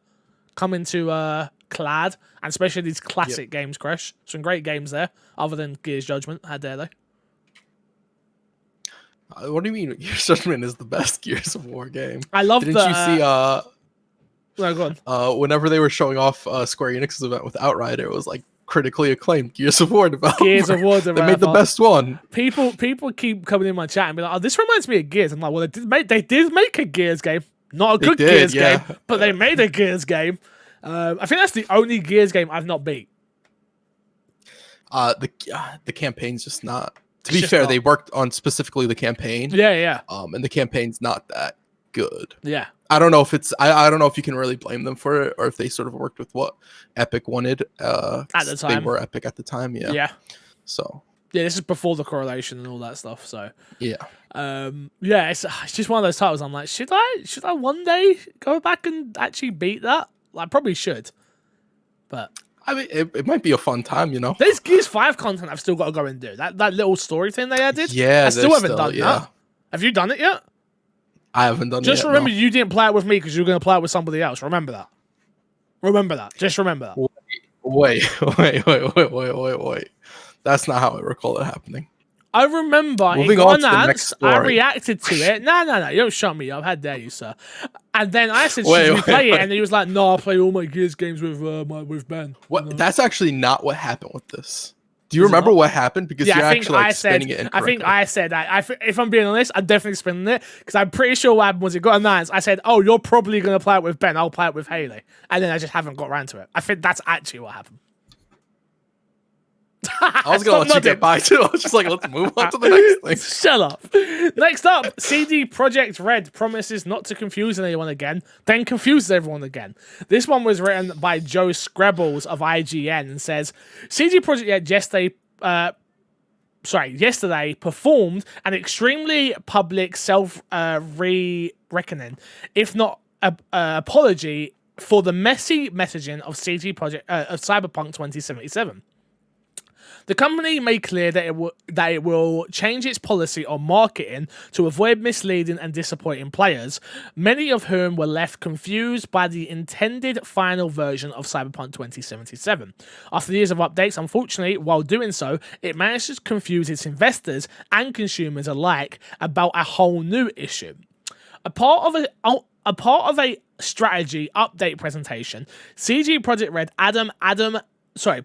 Clad, and especially these classic games, Crash. Some great games there, other than Gears Judgment. How dare they? What do you mean Gears Judgment is the best Gears of War game? I love Didn't you see no, go on. Whenever they were showing off Square Enix's event with Outrider, it was like critically acclaimed Gears of War developer. Gears of War developer. They made the best one. People keep coming in my chat and be like, "Oh, this reminds me of Gears." I'm like, "Well, they did make a Gears game, not a good Gears game, but they made a Gears game." I think that's the only Gears game I've not beat. The campaign's just not. To be fair, they worked on specifically the campaign. Yeah. And the campaign's not that good. Yeah. I don't know if it's. I don't know if you can really blame them for it, or if they sort of worked with what Epic wanted. At the time, they were Epic at the time. Yeah. Yeah. So. Yeah, this is before the correlation and all that stuff. So. Yeah. Yeah, it's just one of those titles. I'm like, should I one day go back and actually beat that? I probably should, but I mean, it might be a fun time, you know. There's Gears 5 content I've still got to go and do. That little story thing they added. Yeah, I still haven't done that. Have you done it yet? I haven't done it yet. Just remember, you didn't play it with me because you were going to play it with somebody else. Remember that. Just remember that. Wait. That's not how I recall it happening. I remember Moving it got on to the announced, next story. I reacted to it. No, you don't shut me up. How dare you, sir? And then I said, should we play it? And he was like, no, I'll play all my Gears games with Ben. What? You know? That's actually not what happened with this. Do you remember what happened? Because you're actually spinning it incorrectly. I think I said that. If I'm being honest, I'm definitely spinning it because I'm pretty sure what happened was it got announced. I said, oh, you're probably going to play it with Ben. I'll play it with Haley. And then I just haven't got around to it. I think that's actually what happened. I was going to let you get by too. I was just like, let's move on to the next thing. Shut up. Next up, CD Projekt Red promises not to confuse anyone again, then confuses everyone again. This one was written by Joe Screbbles of IGN and says, CD Projekt Red yesterday performed an extremely public self-reckoning, if not apology, for the messy messaging of CD Projekt of Cyberpunk 2077. The company made clear that it will change its policy on marketing to avoid misleading and disappointing players, many of whom were left confused by the intended final version of Cyberpunk 2077. After years of updates, unfortunately, while doing so, it managed to confuse its investors and consumers alike about a whole new issue. A part of a strategy update presentation, CG Projekt Red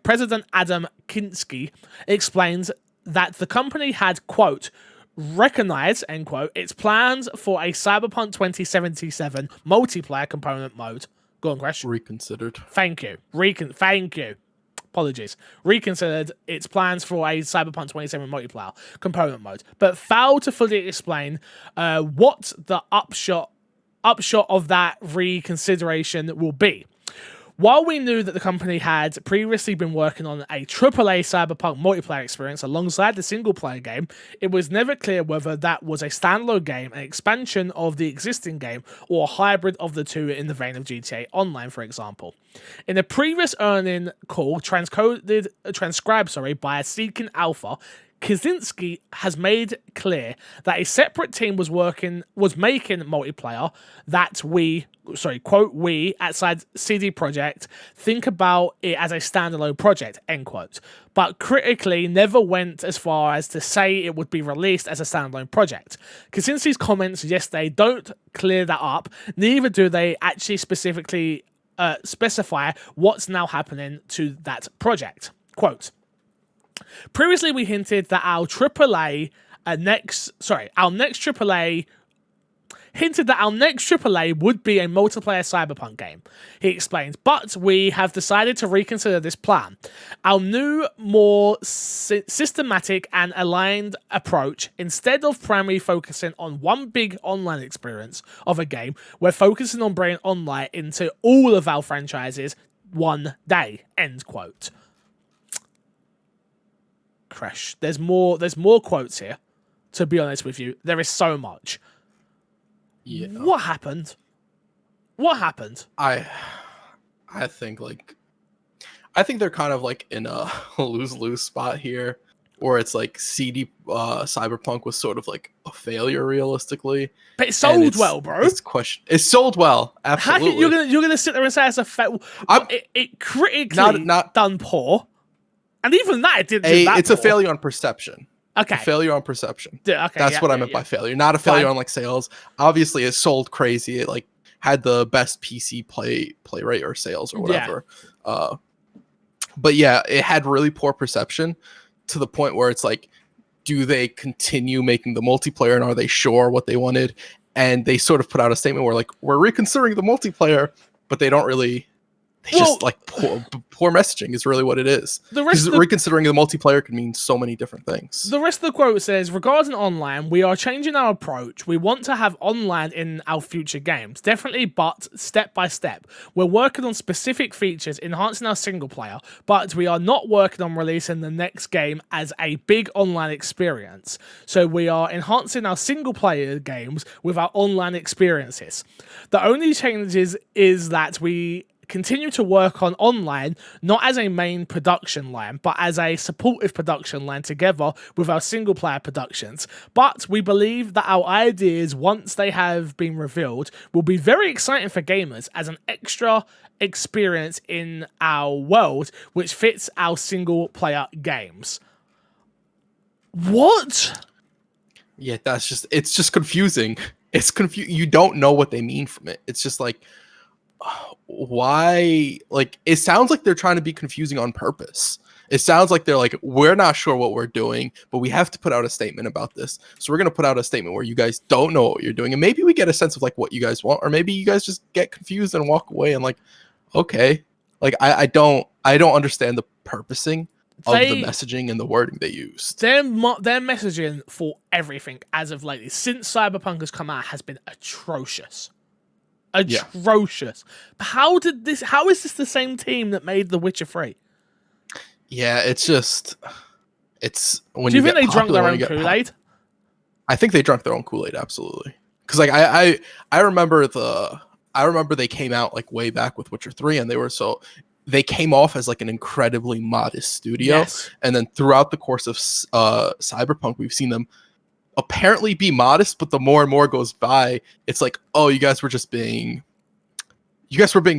President Adam Kinski explains that the company had, quote, recognized, end quote, its plans for a Cyberpunk 2077 multiplayer component mode. Go on, Crash. Reconsidered. Thank you. Thank you. Apologies. Reconsidered its plans for a Cyberpunk 27 multiplayer component mode, but failed to fully explain what the upshot of that reconsideration will be. While we knew that the company had previously been working on a AAA Cyberpunk multiplayer experience alongside the single-player game, it was never clear whether that was a standalone game, an expansion of the existing game, or a hybrid of the two in the vein of GTA Online, for example. In a previous earning call transcribed by Seeking Alpha, Kaczynski has made clear that a separate team was making multiplayer that we outside CD Projekt think about it as a standalone project, end quote. But critically never went as far as to say it would be released as a standalone project. Kaczynski's comments yesterday don't clear that up, neither do they actually specifically specify what's now happening to that project. Quote, previously, we hinted that our next AAA hinted that our next AAA would be a multiplayer Cyberpunk game. He explains, but we have decided to reconsider this plan. Our new, more systematic and aligned approach, instead of primarily focusing on one big online experience of a game, we're focusing on bringing online into all of our franchises one day, end quote. Crash. There's more quotes here, to be honest with you. There is so much. Yeah. What happened? What happened? I think they're kind of like in a lose-lose spot here, where it's like CD Cyberpunk was sort of like a failure realistically. But it sold well, bro. It sold well, absolutely. You're gonna sit there and say it's a fail? It critically not done poor, and even that it didn't. It's a failure on perception. Okay. A failure on perception. Okay, that's what I meant by failure. Not a failure on like sales. Obviously, it sold crazy. It like had the best PC play rate or sales or whatever. Yeah. But yeah, it had really poor perception to the point where it's like, do they continue making the multiplayer, and are they sure what they wanted? And they sort of put out a statement where like, we're reconsidering the multiplayer, but they don't really. Just like poor messaging is really what it is. Reconsidering the multiplayer can mean so many different things. The rest of the quote says, regarding online, we are changing our approach. We want to have online in our future games. Definitely, but step by step. We're working on specific features, enhancing our single player, but we are not working on releasing the next game as a big online experience. So we are enhancing our single player games with our online experiences. The only changes is that we continue to work on online, not as a main production line, but as a supportive production line together with our single player productions. But we believe that our ideas, once they have been revealed, will be very exciting for gamers as an extra experience in our world, which fits our single player games. What? Yeah, it's just confusing. It's you don't know what they mean from it. It's just like, why? Like, it sounds like they're trying to be confusing on purpose. It sounds like they're like, we're not sure what we're doing, but we have to put out a statement about this. So we're going to put out a statement where you guys don't know what you're doing. And maybe we get a sense of like what you guys want, or maybe you guys just get confused and walk away and like, okay. Like, I don't understand the purposing of the messaging and the wording they used. Their messaging for everything as of lately, since Cyberpunk has come out, has been atrocious. Atrocious. Yeah. How is this the same team that made The Witcher 3? Yeah, it's when do you think they drank their own Kool-Aid? I think they drank their own Kool-Aid, absolutely. Because like I remember they came out like way back with Witcher 3, and they came off as like an incredibly modest studio. Yes. And then throughout the course of Cyberpunk, we've seen them apparently be modest, but the more and more goes by, it's like, oh, you guys were being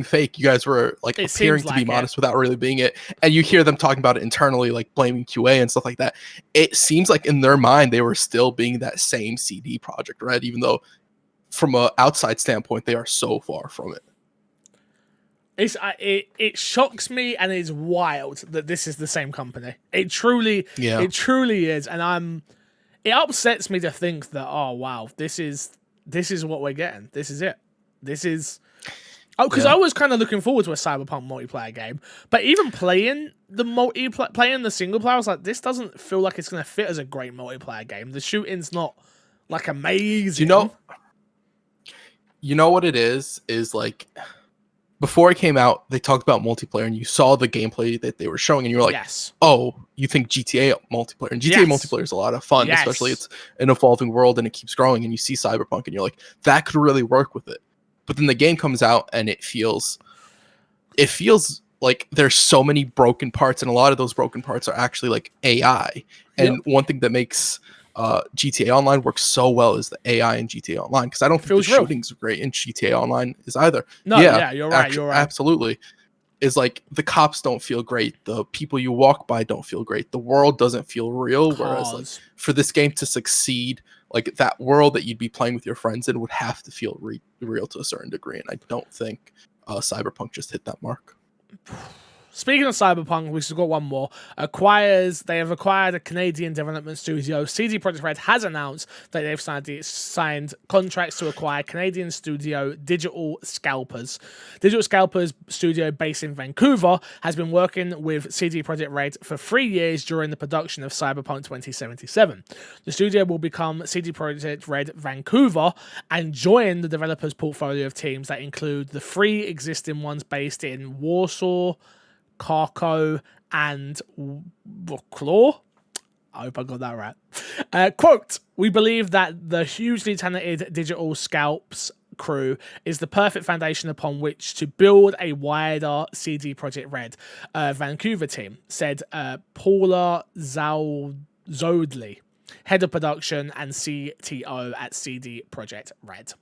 fake. You guys were like appearing to be modest without really being it. And you hear them talking about it internally, like blaming QA and stuff like that. It seems like in their mind, they were still being that same CD Projekt Red, even though from an outside standpoint, they are so far from it. It shocks me, and it's wild that this is the same company. It truly is. And it upsets me to think that, oh wow, this is what we're getting. This is it. Because I was kind of looking forward to a Cyberpunk multiplayer game, but even playing the single player, I was like, this doesn't feel like it's going to fit as a great multiplayer game. The shooting's not like amazing. You know what it is like, before it came out, they talked about multiplayer, and you saw the gameplay that they were showing, and you were like, yes. Oh, you think GTA multiplayer. And GTA multiplayer is a lot of fun, especially it's an evolving world and it keeps growing, and you see Cyberpunk, and you're like, that could really work with it. But then the game comes out, and it feels like there's so many broken parts, and a lot of those broken parts are actually like AI. And one thing that makes GTA Online works so well is the AI in GTA Online, because I don't think the shooting's great in GTA Online is either. No, yeah, you're right. Absolutely. Is like the cops don't feel great, the people you walk by don't feel great, the world doesn't feel real. Whereas like for this game to succeed, like that world that you'd be playing with your friends in would have to feel real to a certain degree, and I don't think Cyberpunk just hit that mark. Speaking of Cyberpunk, we've got one more. They have acquired a Canadian development studio. CD Projekt Red has announced that they've signed contracts to acquire Canadian studio Digital Scalpers. Digital Scalpers studio based in Vancouver has been working with CD Projekt Red for 3 years during the production of Cyberpunk 2077. The studio will become CD Projekt Red Vancouver and join the developers' portfolio of teams that include the 3 existing ones based in Warsaw, Carco, and Claw. I hope I got that right. Quote, we believe that the hugely talented Digital Scalps crew is the perfect foundation upon which to build a wider CD Projekt Red Vancouver team, said Paula Zodley, head of production and CTO at CD Projekt Red.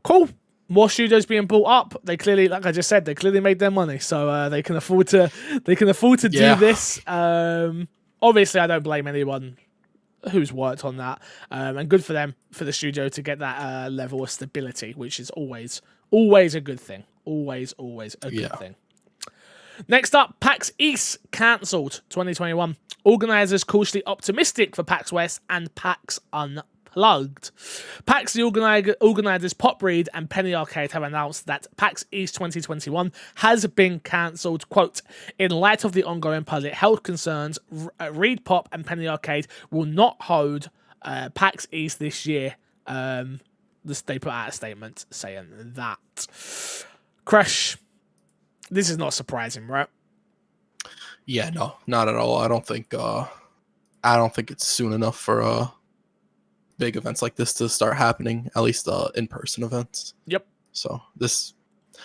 Cool. More studios being bought up. They clearly, like I just said, they clearly made their money, so they can afford to do this. Obviously, I don't blame anyone who's worked on that, and good for them, for the studio to get that level of stability, which is always a good thing. Always a good thing. Next up, PAX East Cancelled 2021. Organisers cautiously optimistic for PAX West and PAX Unplugged. PAX, the organisers Pop Read and Penny Arcade have announced that PAX East 2021 has been cancelled. Quote, in light of the ongoing public health concerns, Read Pop and Penny Arcade will not hold PAX East this year. They put out a statement saying that. Crash, this is not surprising, right? Yeah, no, not at all. I don't think it's soon enough for big events like this to start happening, at least in-person events. Yep. So this,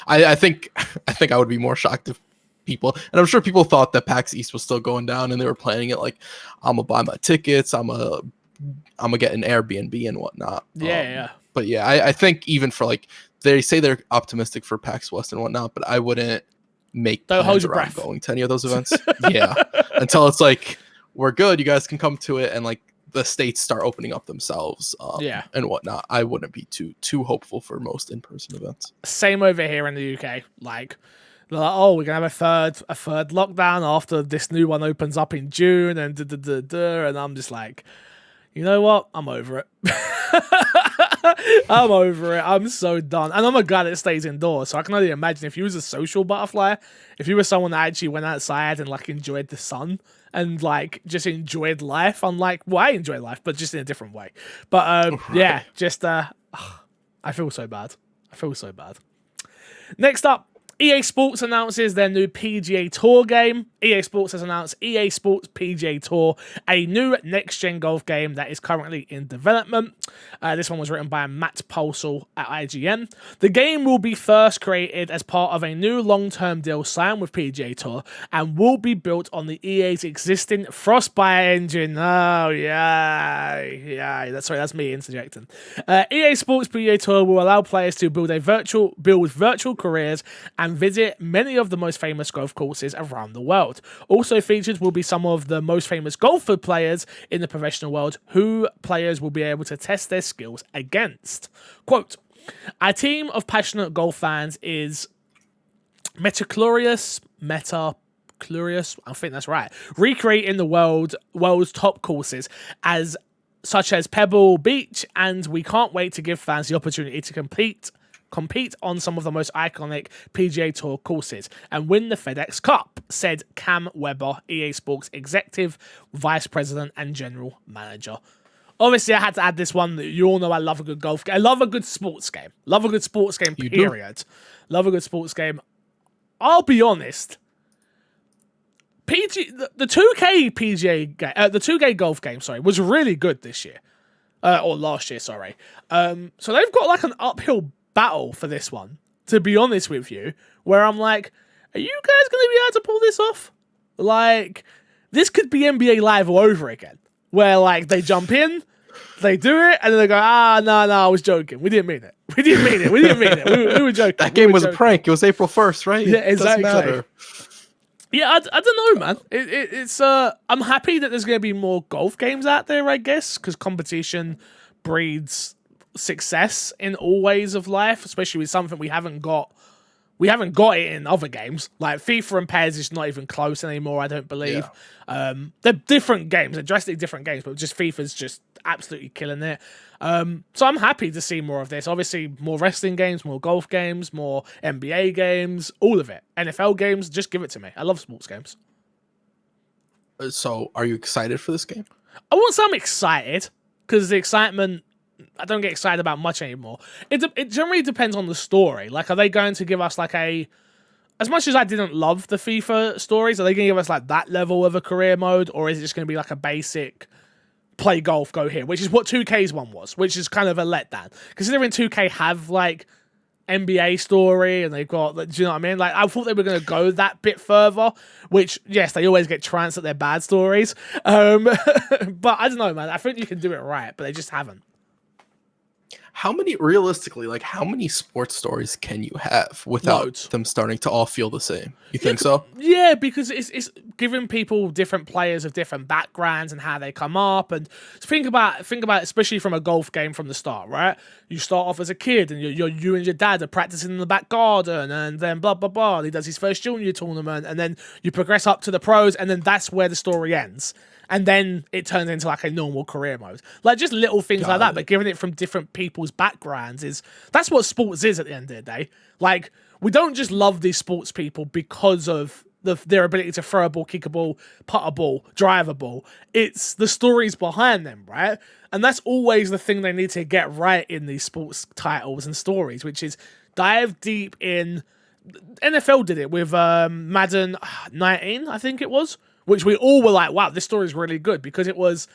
I think I would be more shocked if people, and I'm sure people thought that PAX East was still going down and they were planning it like, I'm gonna buy my tickets, I'm gonna get an Airbnb and whatnot. Yeah. But yeah, I think even for like, they say they're optimistic for PAX West and whatnot, but I wouldn't make plans around going to any of those events. Yeah, until it's like, we're good, you guys can come to it, and like the states start opening up themselves, and whatnot. I wouldn't be too hopeful for most in-person events. Same over here in the UK. Like, they're like, oh, we're gonna have a third lockdown after this new one opens up in June, and and I'm just like, you know what? I'm over it. I'm over it. I'm so done. And I'm a guy that stays indoors, so I can only imagine if you was a social butterfly, if you were someone that actually went outside and like enjoyed the sun and like just enjoyed life. Unlike, well, I enjoy life, but just in a different way. But yeah, just I feel so bad. Next up, EA Sports announces their new PGA Tour game. EA Sports has announced EA Sports PGA Tour, a new next-gen golf game that is currently in development. This one was written by Matt Pulsel at IGN. The game will be first created as part of a new long-term deal signed with PGA Tour and will be built on the EA's existing Frostbite engine. Oh, yeah. That's me interjecting. EA Sports PGA Tour will allow players to build virtual careers and visit many of the most famous golf courses around the world. Also featured will be some of the most famous golfer players in the professional world who players will be able to test their skills against. Quote, a team of passionate golf fans is Metaclurious, I think that's right, recreating the world's top courses such as Pebble Beach, and we can't wait to give fans the opportunity to compete on some of the most iconic PGA Tour courses and win the FedEx Cup, said Cam Weber, EA Sports Executive Vice President and General Manager. Obviously, I had to add this one. You all know I love a good golf game. I love a good sports game. Love a good sports game, period. Love a good sports game. I'll be honest. The 2K PGA game, the 2K golf game, was really good this year. Or last year, sorry. So they've got like an uphill battle for this one, to be honest with you, where I'm like, are you guys going to be able to pull this off? Like, this could be NBA Live all over again, where like they jump in, they do it, and then they go, no, I was joking. We didn't mean it. We were joking. That game was a prank. It was April 1st, right? Yeah, exactly. Yeah, I don't know, man. It's I'm happy that there's going to be more golf games out there, I guess, because competition breeds success in all ways of life, especially with something we haven't got We haven't got it in other games. Like FIFA and PES is not even close anymore, I don't believe. They're different games, they're drastically different games, but just FIFA's just absolutely killing it. So I'm happy to see more of this. Obviously, more wrestling games, more golf games, more NBA games, all of it. NFL games, just give it to me. I love sports games. So, are you excited for this game? I won't say I'm excited, because the excitement, I don't get excited about much anymore. It generally depends on the story. Like, are they going to give us like as much as I didn't love the FIFA stories, are they going to give us like that level of a career mode, or is it just going to be like a basic play golf, go here, which is what 2K's one was, which is kind of a letdown. Considering 2K have like NBA story and they've got, do you know what I mean? Like, I thought they were going to go that bit further, which, yes, they always get trounced at their bad stories. But I don't know, man. I think you can do it right, but they just haven't. How many sports stories can you have without them starting to all feel the same? You think so? Yeah, because it's giving people different players of different backgrounds and how they come up. And think about especially from a golf game from the start, right? You start off as a kid and you and your dad are practicing in the back garden, and then blah blah blah. And he does his first junior tournament, and then you progress up to the pros, and then that's where the story ends. And then it turns into like a normal career mode. Like just little things like that, but giving it from different people's backgrounds that's what sports is at the end of the day. Like, we don't just love these sports people because of their ability to throw a ball, kick a ball, putt a ball, drive a ball. It's the stories behind them, right? And that's always the thing they need to get right in these sports titles and stories, which is dive deep in. NFL did it with Madden 19, I think it was, which we all were like, wow, this story is really good, because it was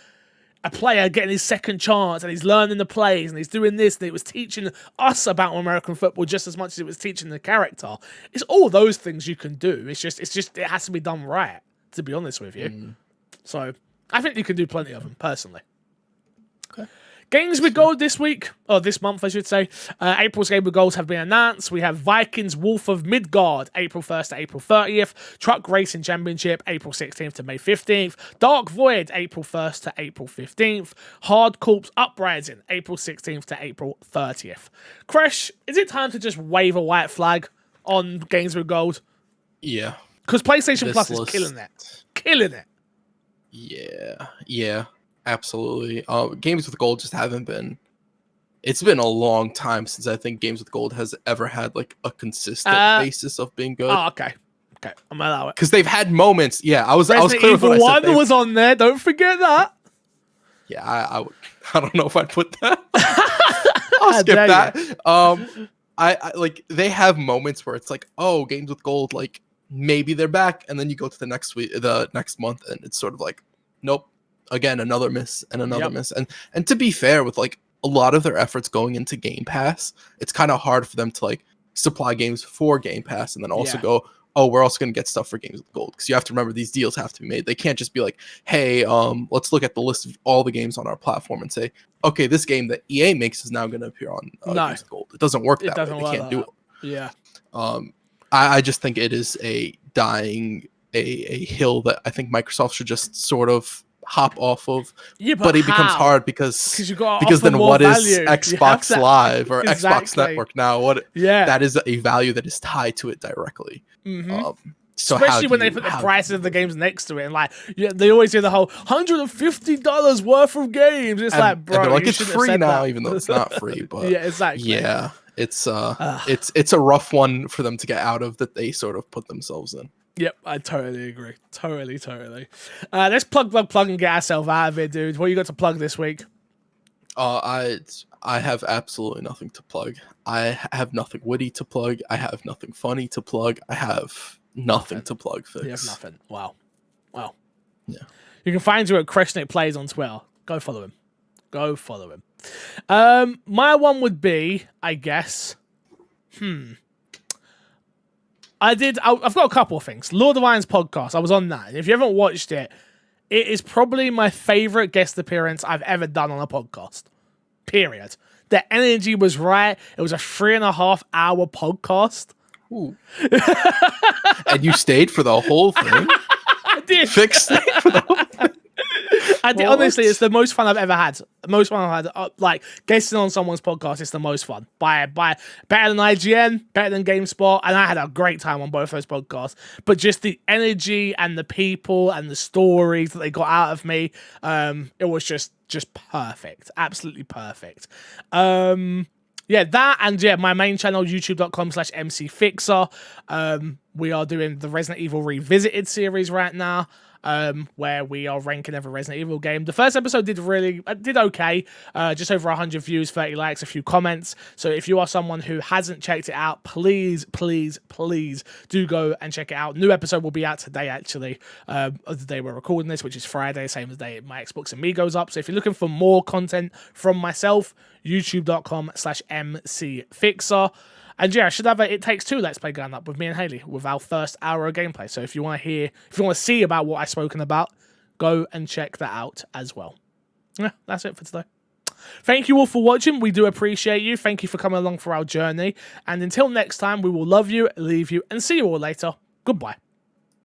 a player getting his second chance and he's learning the plays and he's doing this, and it was teaching us about American football just as much as it was teaching the character. It's all those things you can do. It's just it has to be done right, to be honest with you. So I think you can do plenty of them, personally. Okay. Games with gold this week, or this month, I should say. April's game with goals have been announced. We have Vikings Wolf of Midgard, April 1st to April 30th. Truck Racing Championship, April 16th to May 15th. Dark Void, April 1st to April 15th. Hard Corps Uprising, April 16th to April 30th. Crash, is it time to just wave a white flag on Games with Gold? Yeah. Because PlayStation Plus is killing it. Killing it. Yeah. Absolutely. Games with gold just haven't been. It's been a long time since I think Games with Gold has ever had like a consistent basis of being good. Oh, okay. I'm gonna allow it. Because they've had moments. Yeah, I was clear Evil with what I said. 1 was on there. Don't forget that. Yeah, I don't know if I'd put that. I'll skip that. I like, they have moments where it's like, oh, Games with Gold, like maybe they're back, and then you go to the next month, and it's sort of like, nope. Again, another miss and another miss. And to be fair, with like a lot of their efforts going into Gamepass, it's kind of hard for them to like supply games for Gamepass and then also go, oh, we're also going to get stuff for Games with Gold. Because you have to remember, these deals have to be made. They can't just be like, hey, let's look at the list of all the games on our platform and say, okay, this game that EA makes is now going to appear on Games with Gold. It doesn't work that way. They can't do it. Yeah. I just think it is a dying a hill that I think Microsoft should just sort of hop off of, but it becomes hard because then what is Xbox Live or Xbox Network now? That is a value that is tied to it directly. So especially when they put the prices of the games next to it, and like they always do the whole $150 worth of games. It's like, bro, they're like, it's free now, even though it's not free. But yeah, exactly. Yeah, it's a rough one for them to get out of, that they sort of put themselves in. Yep, I totally agree. Totally. Let's plug, and get ourselves out of it, dude. What you got to plug this week? I have absolutely nothing to plug. I have nothing witty to plug. I have nothing funny to plug. I have nothing to plug, Fix. You have nothing. Wow. Yeah. You can find you at Kreshnik Plays on Twitter. Go follow him. My one would be, I guess, I've got a couple of things. Lord of Iron's podcast, I was on that. And if you haven't watched it, it is probably my favorite guest appearance I've ever done on a podcast. Period. The energy was right. It was a 3.5-hour podcast. Ooh. And you stayed for the whole thing? I did. Fix it for the whole thing. Honestly, it's the most fun I've ever had. Most fun I've had. Like, guesting on someone's podcast is the most fun. By better than IGN, better than GameSpot, and I had a great time on both those podcasts. But just the energy and the people and the stories that they got out of me, it was just perfect. Absolutely perfect. Yeah, that, and yeah, my main channel, youtube.com/mcfixer. We are doing the Resident Evil Revisited series right now, where we are ranking every Resident Evil game. The first episode did okay, just over 100 views, 30 likes, a few comments. So if you are someone who hasn't checked it out, please do go and check it out. New episode will be out today, actually, of the day we're recording this, which is Friday, same as the day my Xbox and me goes up. So if you're looking for more content from myself, youtube.com/mcfixer. And yeah, I should have a It Takes Two Let's Play going up with me and Haley with our first hour of gameplay. So if you want to see about what I've spoken about, go and check that out as well. Yeah, that's it for today. Thank you all for watching. We do appreciate you. Thank you for coming along for our journey. And until next time, we will love you, leave you, and see you all later. Goodbye.